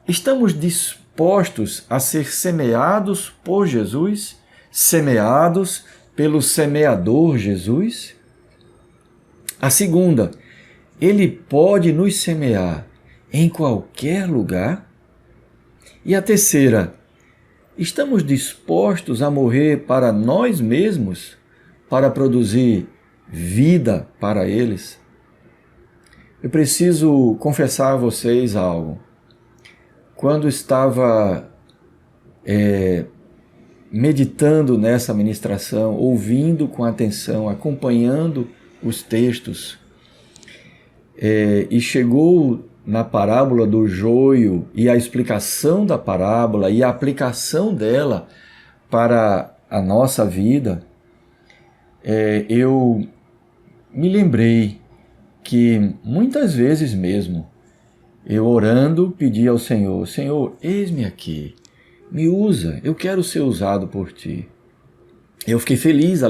estamos dispostos a ser semeados por Jesus? Semeados pelo semeador Jesus? A segunda: Ele pode nos semear em qualquer lugar? E a terceira: estamos dispostos a morrer para nós mesmos para produzir vida para eles? Eu preciso confessar a vocês algo. Quando estava meditando nessa ministração, ouvindo com atenção, acompanhando os textos, e chegou na parábola do joio e a explicação da parábola e a aplicação dela para a nossa vida, eu me lembrei que muitas vezes mesmo, eu orando, pedi ao Senhor: Senhor, eis-me aqui, me usa, eu quero ser usado por Ti. Eu fiquei feliz ao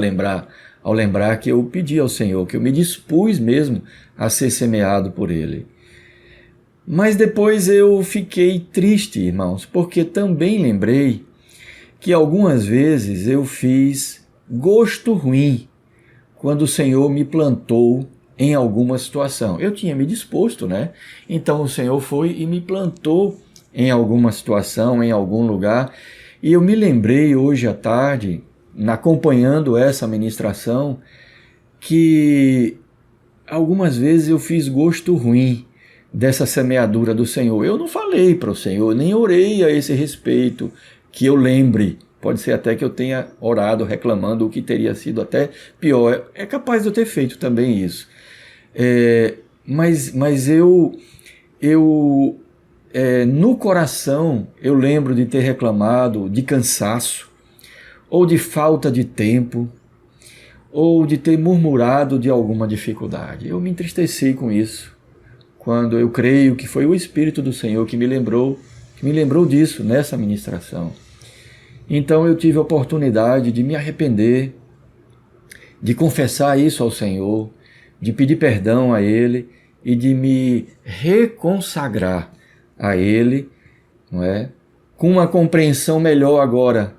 lembrar que eu pedi ao Senhor, que eu me dispus mesmo a ser semeado por Ele. Mas depois eu fiquei triste, irmãos, porque também lembrei que algumas vezes eu fiz gosto ruim quando o Senhor me plantou em alguma situação. Eu tinha me disposto, né? Então o Senhor foi e me plantou em alguma situação, em algum lugar. E eu me lembrei hoje à tarde, acompanhando essa ministração, que algumas vezes eu fiz gosto ruim dessa semeadura do Senhor. Eu não falei para o Senhor, nem orei a esse respeito, que eu lembre. Pode ser até que eu tenha orado reclamando o que teria sido até pior. É capaz de eu ter feito também isso. Mas eu no coração, eu lembro de ter reclamado de cansaço, ou de falta de tempo, ou de ter murmurado de alguma dificuldade. Eu me entristeci com isso, quando eu creio que foi o Espírito do Senhor que me lembrou disso nessa ministração. Então eu tive a oportunidade de me arrepender, de confessar isso ao Senhor, de pedir perdão a Ele e de me reconsagrar a Ele, não é? Com uma compreensão melhor agora,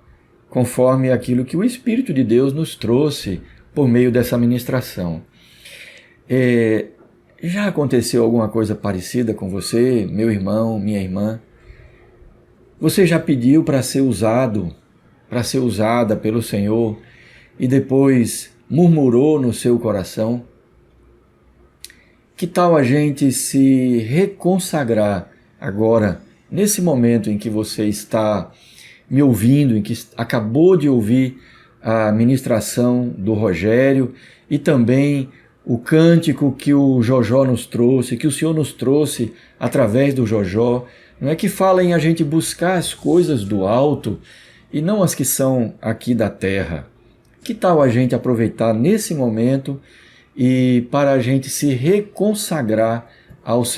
conforme aquilo que o Espírito de Deus nos trouxe por meio dessa ministração. Já aconteceu alguma coisa parecida com você, meu irmão, minha irmã? Você já pediu para ser usado, para ser usada pelo Senhor e depois murmurou no seu coração? Que tal a gente se reconsagrar agora, nesse momento em que você está me ouvindo, em que acabou de ouvir a ministração do Rogério e também o cântico que o Jojó nos trouxe, que o Senhor nos trouxe através do Jojó, não é, que fala em a gente buscar as coisas do alto e não as que são aqui da terra. Que tal a gente aproveitar nesse momento e para a gente se reconsagrar ao Senhor?